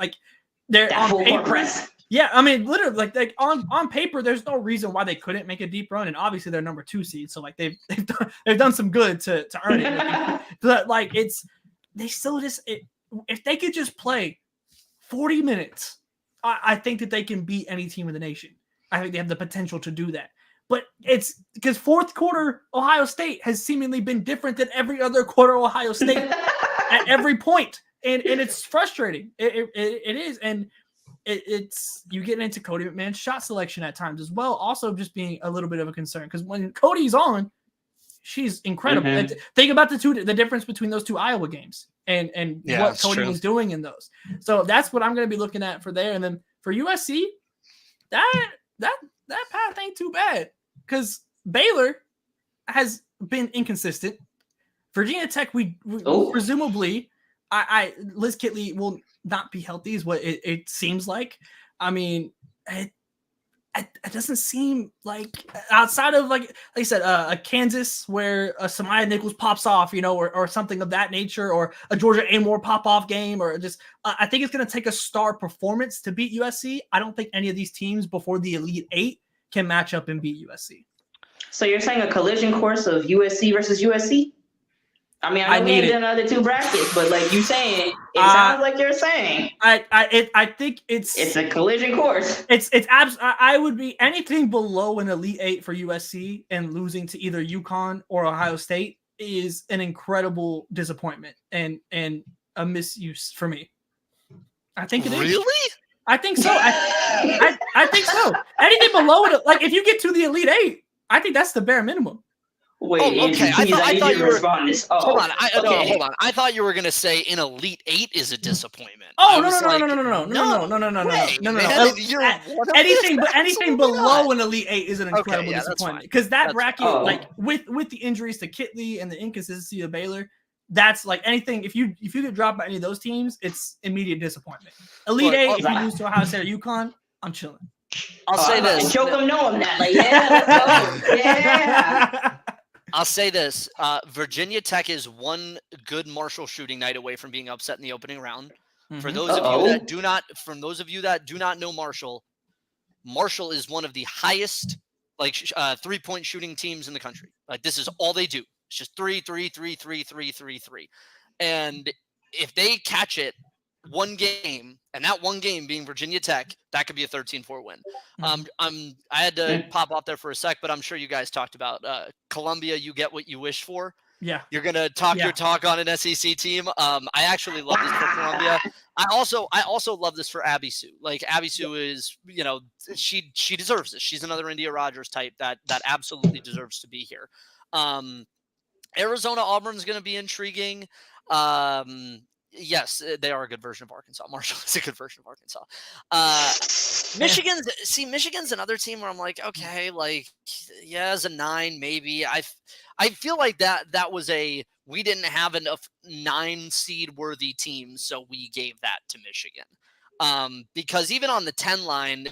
They're that on full paper. press. Yeah, I mean, literally, like on paper, there's no reason why they couldn't make a deep run, and obviously they're number 2 seed, so like they've done some good to earn it. But like they still if they could just play 40 minutes, I think that they can beat any team in the nation. I think they have the potential to do that. But it's because fourth quarter Ohio State has seemingly been different than every other quarter Ohio State at every point, and it's frustrating. It is, and it's you getting into Cody McMahon's shot selection at times as well. Also, just being a little bit of a concern because when Cody's on, she's incredible. Mm-hmm. Think about the difference between those 2 Iowa games and what Cody was doing in those. So that's what I'm going to be looking at for there. And then for USC, that path ain't too bad because Baylor has been inconsistent. Virginia Tech, we presumably, Liz Kitley will not be healthy is what it seems like. I mean, it doesn't seem like outside of like I said, a Kansas where a Samaya Nichols pops off, or something of that nature, or a Georgia Amore pop off game, or just I think it's going to take a star performance to beat USC. I don't think any of these teams before the Elite 8 can match up and beat USC. So you're saying a collision course of USC versus USC? I mean, I know we ain't done other 2 brackets, but like you saying, it sounds like you're saying. I think it's a collision course. I would be anything below an Elite 8 for USC and losing to either UConn or Ohio State is an incredible disappointment and a misuse for me. I think it is. Really? I think so. I think so. Anything below it, like if you get to the Elite 8, I think that's the bare minimum. Wait, okay. I thought you were responding. Hold on. Hold on. I thought you were gonna say an Elite 8 is a disappointment. Oh no. Anything below an Elite 8 is an incredible disappointment because that bracket, like with the injuries to Kitley and the inconsistency of Baylor, that's like anything. If you get dropped by any of those teams, it's immediate disappointment. Elite 8, if you lose to Ohio State or UConn, I'm chilling. I'll say this. Choke them, know them that. Like, yeah, let's go. Yeah. I'll say this: Virginia Tech is one good Marshall shooting night away from being upset in the opening round. Mm-hmm. For those of you that do not know Marshall, Marshall is one of the highest 3-point shooting teams in the country. Like this is all they do. It's just 3, 3, 3, 3, 3, 3, 3. And if they catch it one game, and that one game being Virginia Tech, that could be a 13-4 win. I had to pop off there for a sec, but I'm sure you guys talked about Columbia. You get what you wish for. Yeah, you're gonna talk your talk on an SEC team. I actually love this for Columbia. I also love this for Abby Sue. Like Abby Sue is, she deserves this. She's another India Rogers type that absolutely deserves to be here. Arizona Auburn's gonna be intriguing. Yes, they are a good version of Arkansas. Marshall is a good version of Arkansas. Michigan's another team where I'm like, okay, like, yeah, as a 9, maybe. I feel like that was we didn't have enough 9 seed worthy teams, so we gave that to Michigan. Because even on the 10 line,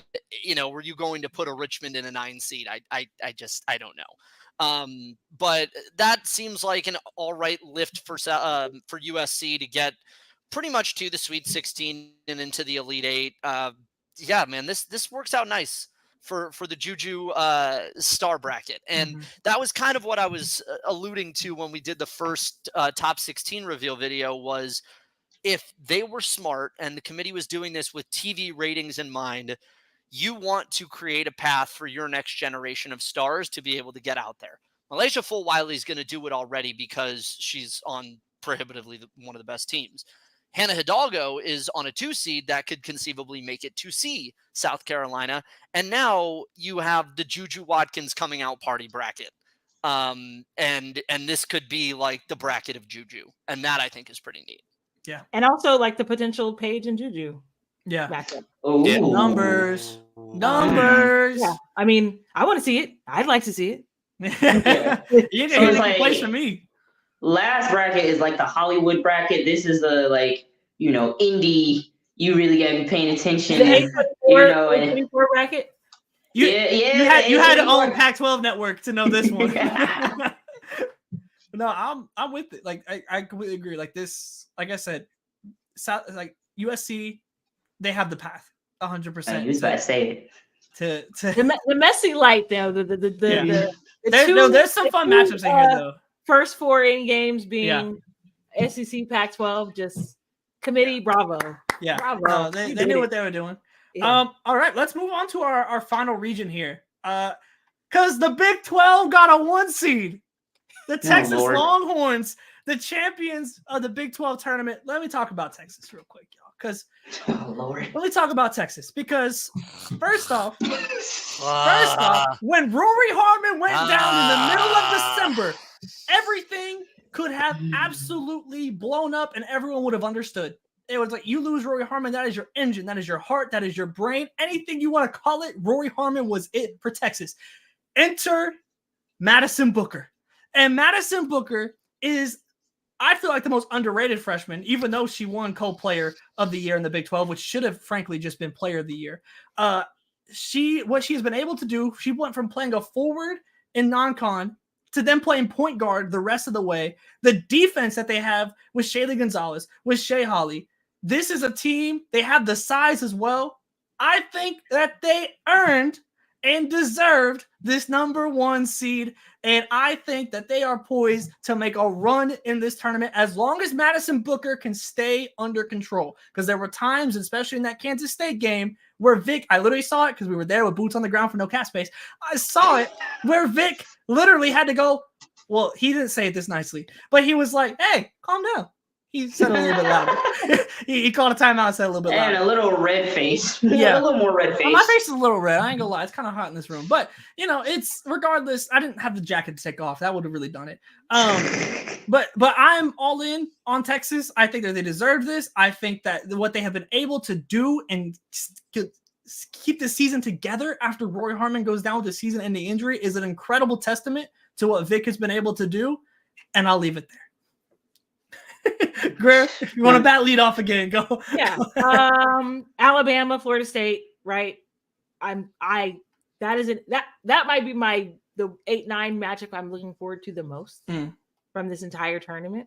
were you going to put a Richmond in a 9 seed? I don't know. But that seems like an all right lift for USC to get pretty much to the Sweet 16 and into the Elite 8. Yeah, man, this works out nice for the Juju star bracket. And that was kind of what I was alluding to when we did the first top 16 reveal video was if they were smart and the committee was doing this with TV ratings in mind, you want to create a path for your next generation of stars to be able to get out there. Malaysia Full-Wiley is going to do it already because she's on prohibitively one of the best teams. Hannah Hidalgo is on a 2 seed that could conceivably make it to see South Carolina. And now you have the Juju Watkins coming out party bracket. And this could be like the bracket of Juju. And that I think is pretty neat. Yeah. And also like the potential Paige and Juju. Yeah. Yeah. Numbers. Yeah. I mean, I want to see it. I'd like to see it. Yeah. You didn't hear any place for me. Last bracket is like the Hollywood bracket. This is the indie. You really gotta be paying attention. The 824 bracket. You had to own Pac-12 network to know this one. No, I'm with it. Like I completely agree. Like this, like I said, USC, they have the path. 100%. You was about to say it. The Messi light though. There's some fun matchups in here though. First 4 in games being SEC Pac-12. Just committee, bravo. Yeah, bravo. They knew what they were doing. Yeah. All right, let's move on to our final region here. Because the Big 12 got a 1 seed. The Texas Longhorns, the champions of the Big 12 tournament. Let me talk about Texas real quick, y'all. Because let me talk about Texas. Because first off, when Rory Harmon went down in the middle of December, everything could have absolutely blown up and everyone would have understood. It was like, you lose Rory Harmon, that is your engine, that is your heart, that is your brain. Anything you want to call it, Rory Harmon was it for Texas. Enter Madison Booker. And Madison Booker is, I feel like, the most underrated freshman, even though she won co-player of the year in the Big 12, which should have frankly just been player of the year. What she has been able to do, she went from playing a forward in non-con to then playing point guard the rest of the way. The defense that they have with Shaylee Gonzalez, with Shea Holly, this is a team, they have the size as well. I think that they earned and deserved this number 1 seed. And I think that they are poised to make a run in this tournament as long as Madison Booker can stay under control. Because there were times, especially in that Kansas State game, where Vic, I literally saw it because we were there with boots on the ground for no cap space. I saw it where Vic literally had to go, well, he didn't say it this nicely, but he was like, hey, calm down. He said it a little bit louder. he called a timeout and said a little bit louder. And a little red face. Yeah. A little more red face. Well, my face is a little red. I ain't gonna lie. It's kind of hot in this room. But, it's regardless. I didn't have the jacket to take off. That would have really done it. But I'm all in on Texas. I think that they deserve this. I think that what they have been able to do and keep the season together after Rory Harmon goes down with a season-ending injury is an incredible testament to what Vic has been able to do. And I'll leave it there. Greer, if you want to bat lead off again, go. Yeah. Alabama, Florida State, right? That might be the 8-9 matchup I'm looking forward to the most from this entire tournament.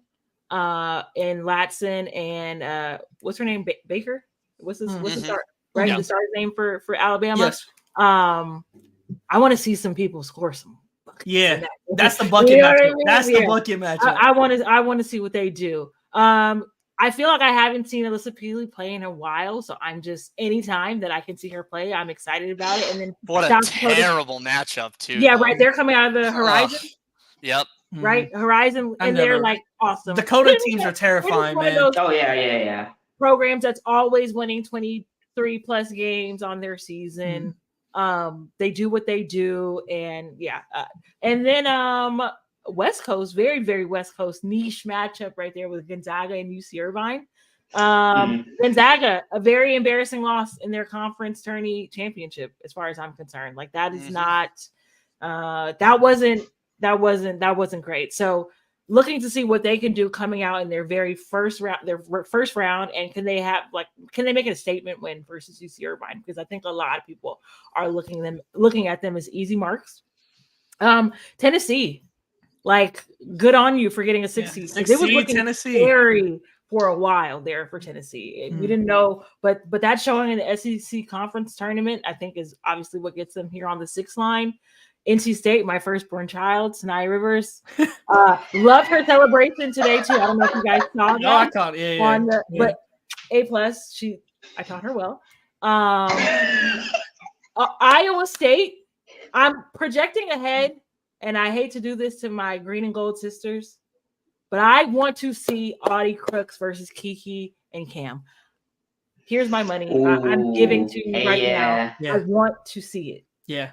And Latson and what's her name? Baker? What's the start? Right? Yeah. The starting name for Alabama. Yes. I want to see some people score some. Yeah, that's the bucket matchup. I mean? That's the bucket matchup. I want to see what they do. I feel like I haven't seen Alyssa Peely play in a while, so I'm just anytime that I can see her play, I'm excited about it. And then what a terrible matchup too. Yeah, right. They're coming out of the Horizon. Yep. Right, Horizon, and they're like awesome. Dakota teams are terrifying, man. Oh yeah. Programs that's always winning 23 plus games on their season. They do what they do, and and then West Coast, very, very West Coast niche matchup right there with Gonzaga and UC Irvine. Gonzaga, a very embarrassing loss in their conference tourney championship, as far as I'm concerned. Like that is not that wasn't great. So looking to see what they can do coming out in their very first round, and can they make a statement win versus UC Irvine? Because I think a lot of people are looking at them as easy marks. Tennessee, like good on you for getting a 6 seed. It was looking Tennessee scary for a while there for Tennessee. We didn't know, but that showing in the SEC conference tournament, I think, is obviously what gets them here on the 6 line. NC State, my firstborn child, Sanaya Rivers. Loved her celebration today too. I don't know if you guys saw that. No, I caught it. But A+, I taught her well. Iowa State, I'm projecting ahead, and I hate to do this to my green and gold sisters, but I want to see Audie Crooks versus Kiki and Cam. Here's my money. I'm giving to you right now. Yeah. I want to see it. Yeah.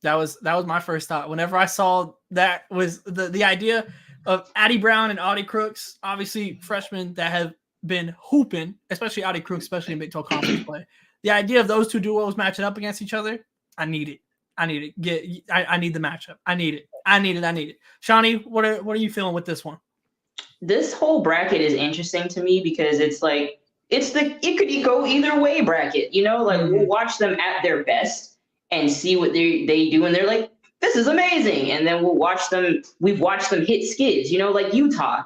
That was my first thought. Whenever I saw that was the idea of Addie Brown and Audie Crooks, obviously freshmen that have been hooping, especially Audie Crooks, especially in Big 12 conference play. The idea of those two duos matching up against each other, I need it. I need the matchup. I need it. Shawnee, what are you feeling with this one? This whole bracket is interesting to me because it's like it could go either way bracket. We'll watch them at their best and see what they do, and they're like, this is amazing. And then we've watched them hit skids, like Utah.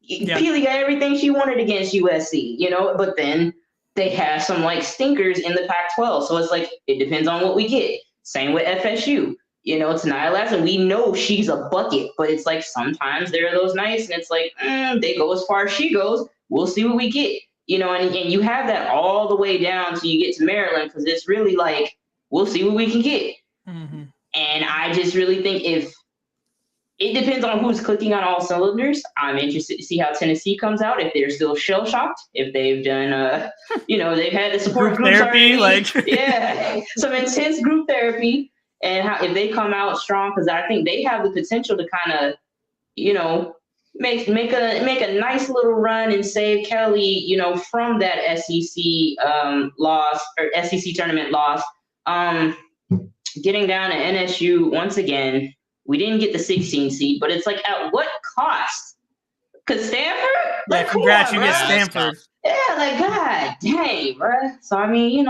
Yeah. Peely got everything she wanted against USC, but then they have some like stinkers in the Pac-12. So it's like, it depends on what we get. Same with FSU. Taniya Lasson, we know she's a bucket, but it's like sometimes there are those nights and it's like, they go as far as she goes. We'll see what we get. And you have that all the way down till you get to Maryland, because it's really like, we'll see what we can get. Mm-hmm. And I just really think if it depends on who's clicking on all cylinders. I'm interested to see how Tennessee comes out, if they're still shell shocked, if they've done, they've had the support Group therapy, yeah, some intense group therapy, and if they come out strong, because I think they have the potential to kind of, make a nice little run and save Kelly, from that SEC loss or SEC tournament loss. Getting down to NSU once again. We didn't get the 16 seed, but it's like, at what cost? Because Stanford? Yeah, congrats, you get Stanford. Yeah, like, god dang, bro. So, I mean,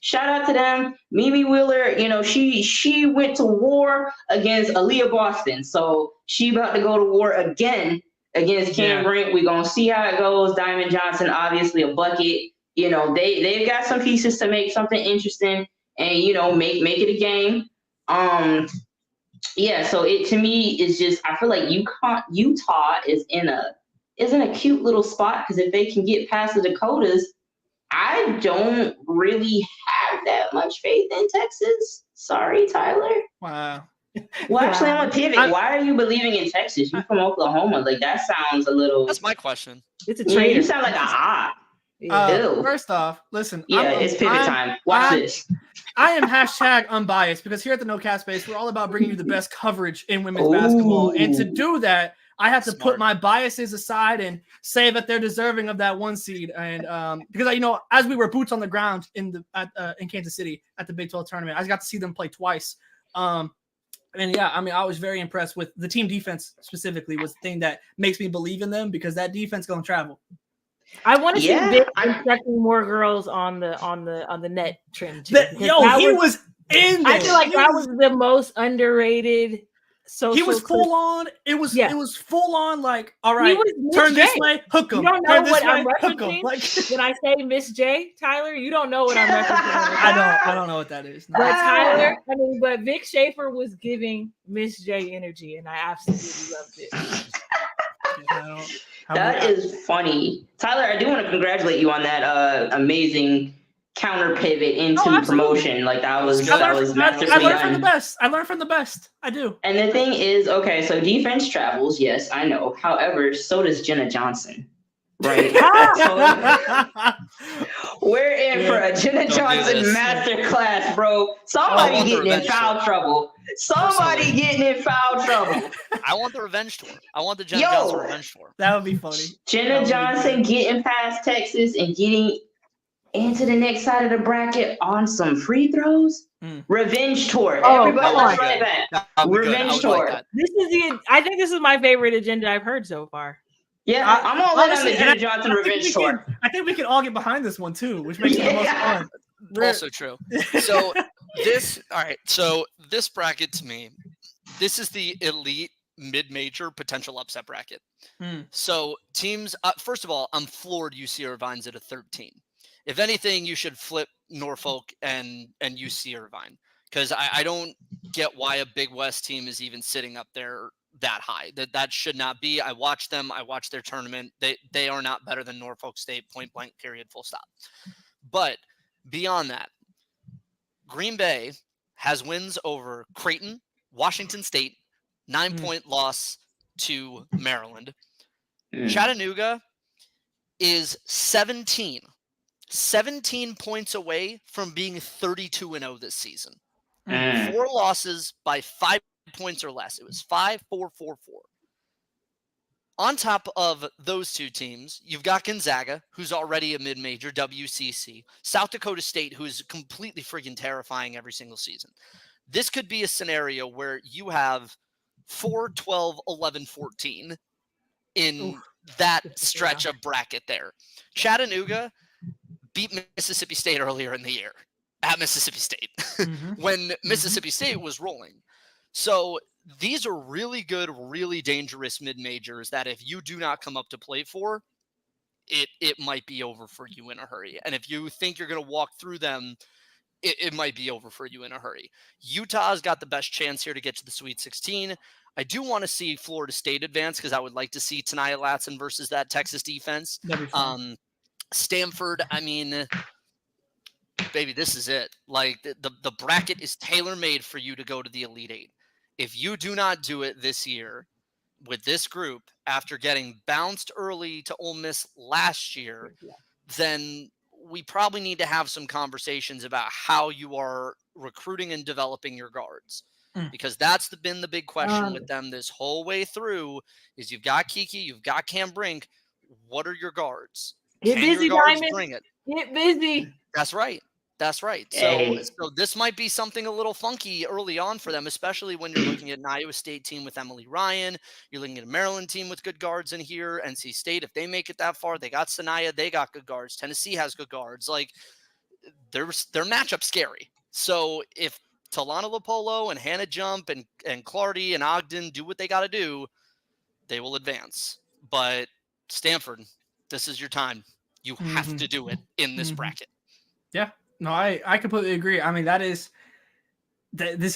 shout out to them. Mimi Wheeler, she went to war against Aaliyah Boston. So, she about to go to war again against Cam Brink. We're going to see how it goes. Diamond Johnson, obviously a bucket. They've got some pieces to make something interesting and, make it a game. Yeah, so it to me is just, I feel like Utah is in a cute little spot, because if they can get past the Dakotas, I don't really have that much faith in Texas. Sorry, Tyler. Wow. Well, actually, I'm gonna pivot. Why are you believing in Texas? You from Oklahoma? Like, that sounds a little. That's my question. It's a trade. You sound like a hot. First off, listen. It's pivot time. Watch this. I am #unbiased, because here at the No Cap Space, we're all about bringing you the best coverage in women's basketball. And to do that, I have to put my biases aside and say that they're deserving of that 1 seed. And because as we were boots on the ground in Kansas City at the Big 12 tournament, I got to see them play twice. And yeah, I mean, I was very impressed with the team defense specifically. Was the thing that makes me believe in them, because that defense gonna travel. I want to see Vic instructing more girls on the net trim too. He was in there. I feel like that was the most underrated social. He was full on. It was full on. Like, all right, turn this way, hook him. You don't know what I'm referencing when I say Miss J, Tyler. You don't know what I'm referencing. I don't know what that is. No. But Tyler, but Vic Schaefer was giving Miss J energy, and I absolutely loved it. That is funny. Tyler, I do want to congratulate you on that amazing counter pivot into promotion. Like, that was masterfully I learned done. from the best. I learned from the best. I do. And the thing is, okay, so defense travels. Yes, I know. However, so does Jenna Johnson. Right. We're in for a Jenna Johnson masterclass, bro. Somebody getting in foul trouble. Somebody getting in foul trouble. I want the revenge tour. I want the Jenna Johnson revenge tour. That would be funny. Jenna Johnson getting past Texas and getting into the next side of the bracket on some free throws. Revenge tour. Everybody, let's run it back. Revenge tour. Like I think this is my favorite agenda I've heard so far. Yeah, I'm all in on the Jenna Johnson revenge tour. I think we can all get behind this one too, which makes it the most fun. Also true. So this bracket, to me, this is the elite mid-major potential upset bracket. So teams, first of all, I'm floored UC Irvine's at a 13. If anything, you should flip Norfolk and UC Irvine, because I don't get why a Big West team is even sitting up there that high. That should not be. I watched them. I watched their tournament. They are not better than Norfolk State, point blank, period, full stop. But beyond that, Green Bay has wins over Creighton, Washington State, 9-point loss to Maryland. Chattanooga is 17 points away from being 32-0 this season. 4 losses by 5 points or less. It was 5-4-4-4. On top of those two teams, you've got Gonzaga, who's already a mid-major, WCC. South Dakota State, who is completely freaking terrifying every single season. This could be a scenario where you have 4, 12, 11, 14 in that stretch of bracket there. Chattanooga beat Mississippi State earlier in the year at Mississippi State when Mississippi State was rolling. So these are really good, really dangerous mid-majors that if you do not come up to play for, it might be over for you in a hurry. And if you think you're going to walk through them, it might be over for you in a hurry. Utah's got the best chance here to get to the Sweet 16. I do want to see Florida State advance because I would like to see Tanaya Latson versus that Texas defense. Stanford, I mean, baby, this is it. Like the bracket is tailor-made for you to go to the Elite Eight. If you do not do it this year with this group after getting bounced early to Ole Miss last year, then we probably need to have some conversations about how you are recruiting and developing your guards, because that's been the big question with them this whole way through is you've got Kiki, you've got Cam Brink. What are your guards? Get busy, your guards Diamond. bring it? Get busy. That's right. That's right. Hey. So this might be something a little funky early on for them, especially when you're looking at an Iowa State team with Emily Ryan. You're looking at a Maryland team with good guards in here. NC State, if they make it that far, they got Sanaya, they got good guards. Tennessee has good guards. Like their matchup scary. So if Talana Lopolo and Hannah Jump and Clardy and Ogden do what they got to do, they will advance. But Stanford, this is your time. You have to do it in this bracket. Yeah. No, I completely agree. I mean, this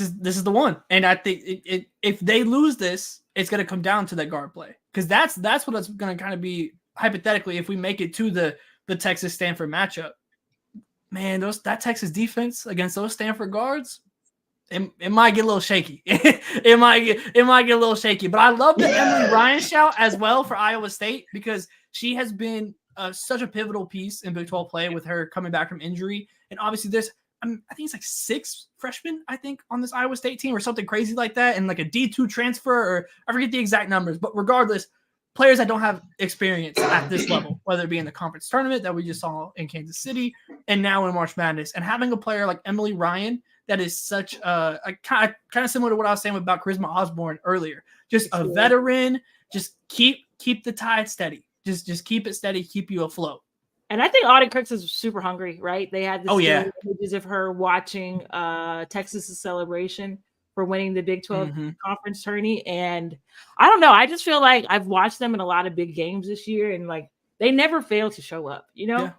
is the one, and I think if they lose this, it's going to come down to that guard play, because that's what it's going to kind of be hypothetically if we make it to the Texas Stanford matchup. Man, that Texas defense against those Stanford guards, it might get a little shaky. it might get a little shaky. But I love the Emily Ryan shout as well for Iowa State, because she has been such a pivotal piece in Big 12 play with her coming back from injury. And obviously there's, I think it's like 6 freshmen, I think, on this Iowa State team or something crazy like that. And like a D2 transfer, or I forget the exact numbers, but regardless, players that don't have experience at this level, whether it be in the conference tournament that we just saw in Kansas City and now in March Madness, and having a player like Emily Ryan that is such a kind of similar to what I was saying about Charisma Osborne earlier, just a veteran, just keep the tide steady. Just keep it steady, keep you afloat. And I think Auden Crooks is super hungry, right? They had the images of her watching Texas's celebration for winning the Big 12 conference tourney. And I don't know. I just feel like I've watched them in a lot of big games this year, and like they never fail to show up, you know?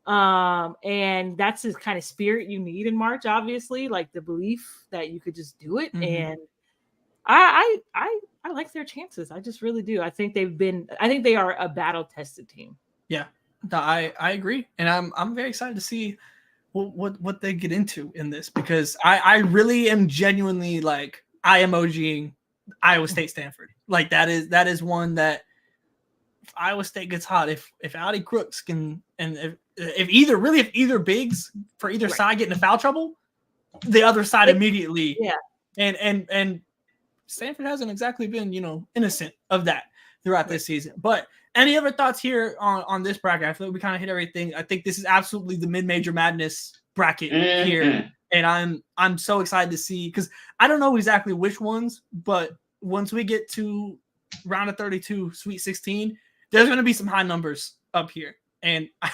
Yeah. And that's the kind of spirit you need in March, obviously, like the belief that you could just do it. And I like their chances. I just really do. I think they are a battle-tested team. Yeah. I agree, and I'm very excited to see what they get into in this, because I really am genuinely like I emojiing Iowa State Stanford. Like that is one that if Iowa State gets hot, if Audi Crooks can, and if either bigs for either side get into foul trouble, the other side immediately and Stanford hasn't exactly been innocent of that throughout this season. But any other thoughts here on this bracket? I feel like we kind of hit everything. I think this is absolutely the mid-major madness bracket here. And I'm so excited to see, because I don't know exactly which ones, but once we get to round of 32, Sweet 16, there's going to be some high numbers up here. And I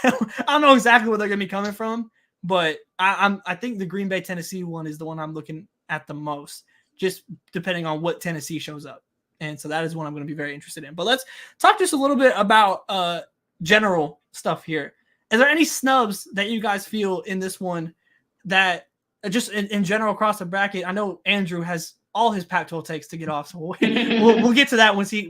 don't know exactly where they're going to be coming from, but I think the Green Bay, Tennessee one is the one I'm looking at the most, just depending on what Tennessee shows up. And so that is one I'm going to be very interested in. But let's talk just a little bit about general stuff here. Is there any snubs that you guys feel in this one that just in general across the bracket? I know Andrew has all his Pac-12 takes to get off, so we'll get to that once he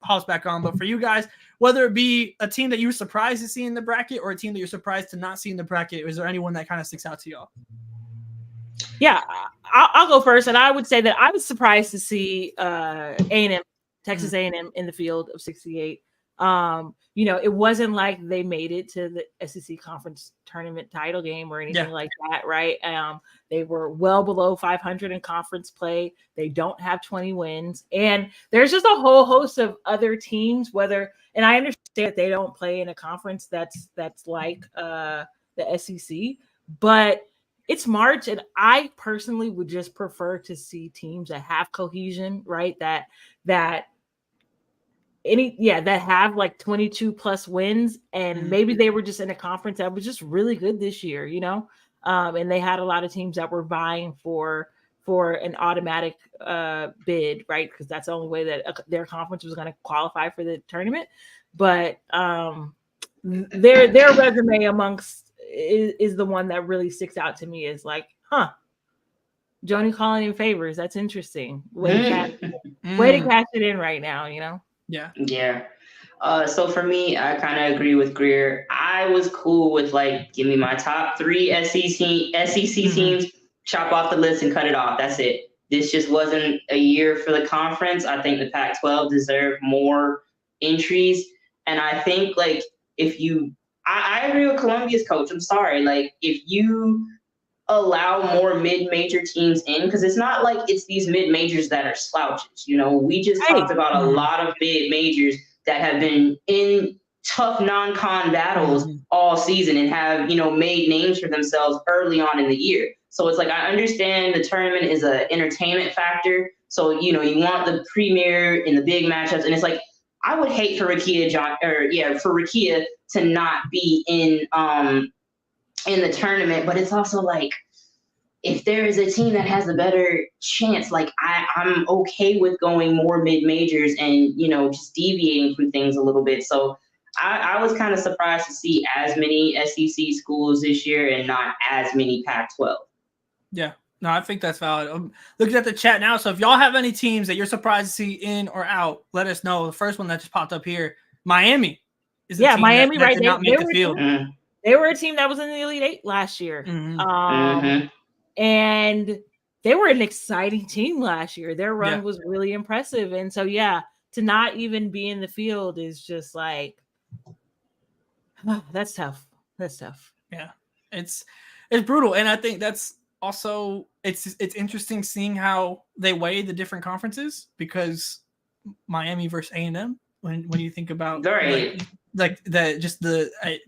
hops back on. But for you guys, whether it be a team that you were surprised to see in the bracket or a team that you're surprised to not see in the bracket, is there anyone that kind of sticks out to y'all? Yeah, I'll go first, and I would say that I was surprised to see A&M, Texas A&M in the field of 68. It wasn't like they made it to the SEC conference tournament title game or anything like that, right? They were well below 500 in conference play. They don't have 20 wins, and there's just a whole host of other teams. And I understand that they don't play in a conference that's like the SEC, but it's March, and I personally would just prefer to see teams that have cohesion, right? That have like 22 plus wins, and maybe they were just in a conference that was just really good this year, and they had a lot of teams that were vying for an automatic bid, right? Because that's the only way that their conference was going to qualify for the tournament. But their resume amongst is the one that really sticks out to me. Is like, Joni calling in favors. That's interesting. Way to cash it in right now. Yeah. Yeah. So for me, I kind of agree with Greer. I was cool with give me my top 3 SEC teams, chop off the list and cut it off. That's it. This just wasn't a year for the conference. I think the Pac-12 deserved more entries. And I think if you, I agree with Columbia's coach. I'm sorry. If you allow more mid-major teams in, because it's not like it's these mid-majors that are slouches. We just talked about a lot of mid-majors that have been in tough non-con battles all season and have, made names for themselves early on in the year. So it's I understand the tournament is an entertainment factor. So, you want the premier in the big matchups. And it's I would hate for Rakia to not be in the tournament, but it's also if there is a team that has a better chance, I'm okay with going more mid-majors and, just deviating from things a little bit. So I was kind of surprised to see as many SEC schools this year and not as many Pac-12. Yeah, no, I think that's valid. I'm looking at the chat now. So if y'all have any teams that you're surprised to see in or out, let us know. The first one that just popped up here, Miami. Miami, that right? did not make the field. They were a team that was in the Elite Eight last year. And they were an exciting team last year. Their run was really impressive. And so, to not even be in the field is just that's tough. That's tough. Yeah, it's brutal. And I think that's also, it's interesting seeing how they weigh the different conferences, because Miami versus A&M, when you think about the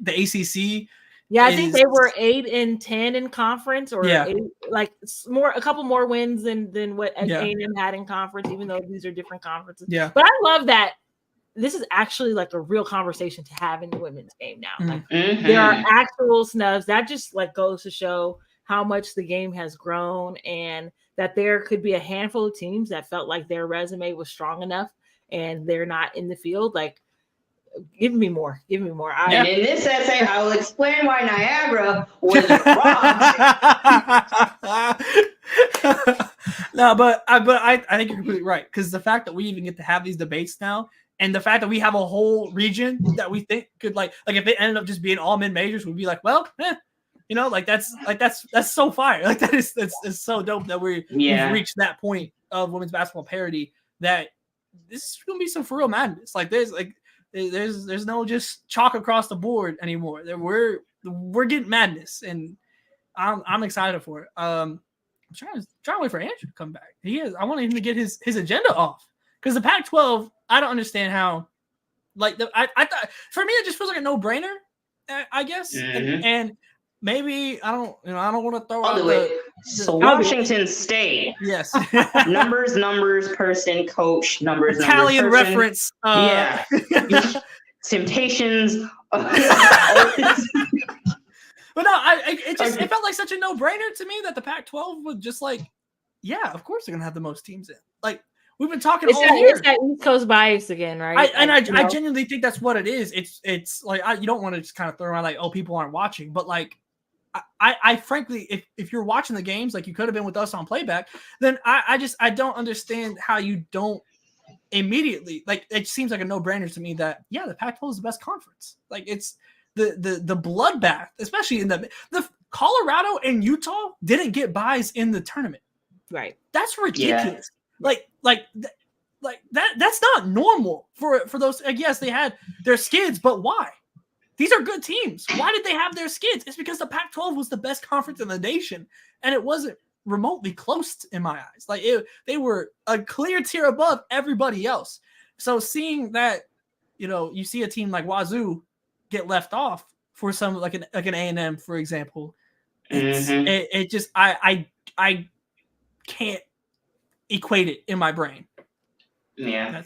ACC. Yeah, I think they were 8-10 in conference, or a couple more wins than what A&M had in conference, even though these are different conferences. Yeah, but I love that this is actually a real conversation to have in the women's game now. There are actual snubs. That just goes to show how much the game has grown, and that there could be a handful of teams that felt like their resume was strong enough and they're not in the field. Give me more. And in this essay, I will explain why Niagara was robbed. No, but I think you're completely right, because the fact that we even get to have these debates now, and the fact that we have a whole region that we think could if it ended up just being all mid majors, we'd be that's so fire. That's so dope that we've reached that point of women's basketball parity, that this is gonna be some for real madness. There's no just chalk across the board anymore. We're getting madness, and I'm excited for it. I'm trying to wait for Andrew to come back. I want him to get his agenda off, because the Pac-12, I don't understand how. I thought, for me, it just feels like a no-brainer, I guess. And maybe I don't want to throw out So Washington State. Yes. numbers, person, coach, numbers, Italian person. reference. Temptations. But no, it felt like such a no-brainer to me that the Pac-12 would just of course they're gonna have the most teams in. We've been talking all year. It's that East Coast bias again, right? I genuinely think that's what it is. It's you don't want to just kind of throw around people aren't watching, but I frankly, if you're watching the games you could have been with us on playback, then I don't understand how you don't immediately it seems like a no-brainer to me that the Pac-12 is the best conference. It's the bloodbath, especially in the Colorado and Utah didn't get buys in the tournament. Right. That's ridiculous. That's not normal for those. Yes, they had their skids, but why? These are good teams. Why did they have their skids? It's because the Pac-12 was the best conference in the nation, and it wasn't remotely close in my eyes. They were a clear tier above everybody else. So seeing that, you see a team like Wazoo get left off for some like an A&M, for example. It just I can't equate it in my brain. Yeah,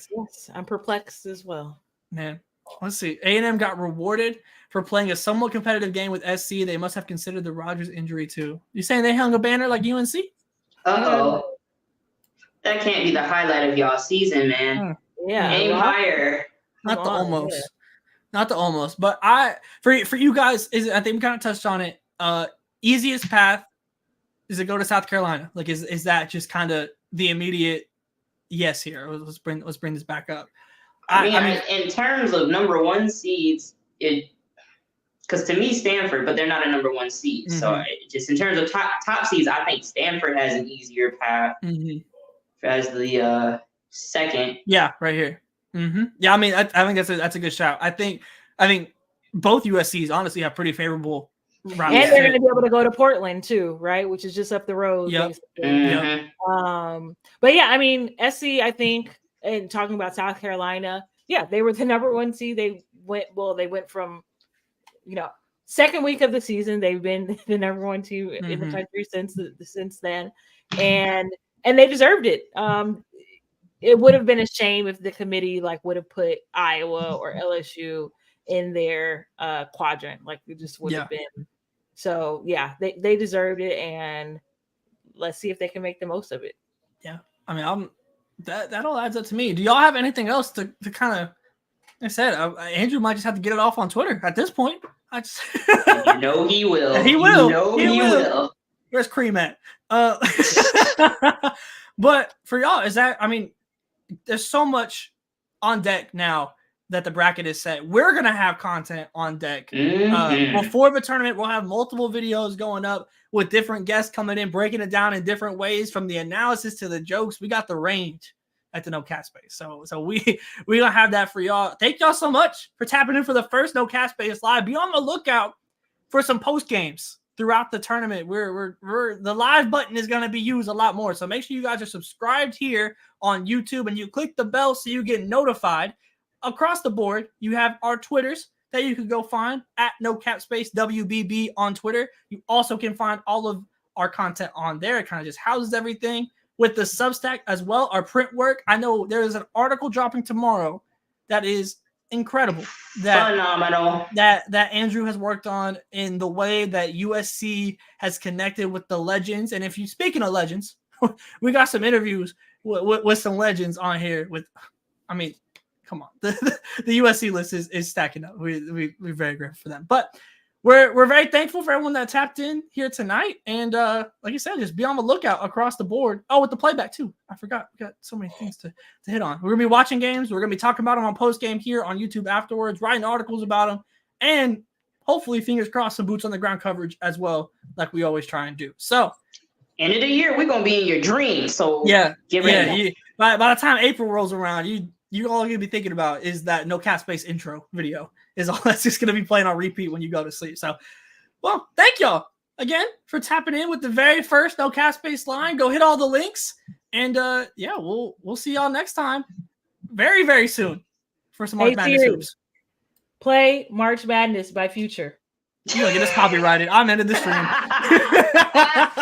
I'm perplexed as well. Man, let's see. A&M got rewarded for playing a somewhat competitive game with SC. They must have considered the Rogers injury too. You saying they hung a banner like UNC? Uh-oh. That can't be the highlight of y'all season, man. Yeah. Aim higher. Not the almost. Not the almost, but for you guys, I think we kind of touched on it. Easiest path is to go to South Carolina. Like, is that just kind of the immediate yes here? Let's bring this back up. I mean, in terms of number one seeds, because to me Stanford, but they're not a number one seed. Mm-hmm. So just in terms of top seeds, I think Stanford has an easier path as the second. Yeah, right here. Mm-hmm. Yeah, I mean, I think that's a good shout. I think both USCs honestly have pretty favorable routes. And they're going to be able to go to Portland too, right? Which is just up the road. Yep. Mm-hmm. But yeah, I mean, SC, I think, and talking about South Carolina, yeah, they were the number one seed. They went from, second week of the season. They've been the number one team in the country since then, and they deserved it. It would have been a shame if the committee would have put Iowa or LSU in their quadrant. It just would have been. So yeah, they deserved it, and let's see if they can make the most of it. Yeah, I mean, that all adds up to me. Do y'all have anything else to kind of? Like I said, Andrew might just have to get it off on Twitter at this point. He will. He will. He will. Where's Cream at? But for y'all, there's so much on deck now that the bracket is set. We're going to have content on deck. Before the tournament, we'll have multiple videos going up with different guests coming in, breaking it down in different ways, from the analysis to the jokes. We got the range at the No Cap Space. So we going to have that for y'all. Thank y'all so much for tapping in for the first No Cap Space Live. Be on the lookout for some post games throughout the tournament. We're the live button is going to be used a lot more. So make sure you guys are subscribed here on YouTube and you click the bell so you get notified. Across the board, you have our Twitters that you can go find at No Cap Space WBB on Twitter. You also can find all of our content on there. It kind of just houses everything with the Substack as well. Our print work. I know there is an article dropping tomorrow that is incredible. Phenomenal. That Andrew has worked on in the way that USC has connected with the legends. And speaking of legends, we got some interviews with some legends on here. Come on, the USC list is stacking up. We're very grateful for them, but we're very thankful for everyone that tapped in here tonight. And like I said, just be on the lookout across the board. Oh, with the playback too. I forgot. We got so many things to hit on. We're gonna be watching games. We're gonna be talking about them on post game here on YouTube afterwards, writing articles about them, and hopefully, fingers crossed, some boots on the ground coverage as well, like we always try and do. So, end of the year, we're gonna be in your dreams. So get ready. Yeah. By the time April rolls around, you all you're gonna be thinking about is that No Cap Space intro video is all that's just gonna be playing on repeat when you go to sleep. So, well, thank y'all again for tapping in with the very first No Cap Space line. Go hit all the links, and we'll see y'all next time, very very soon, for some March Madness hoops. Play March Madness by Future. You're gonna get us copyrighted. I'm ending the stream.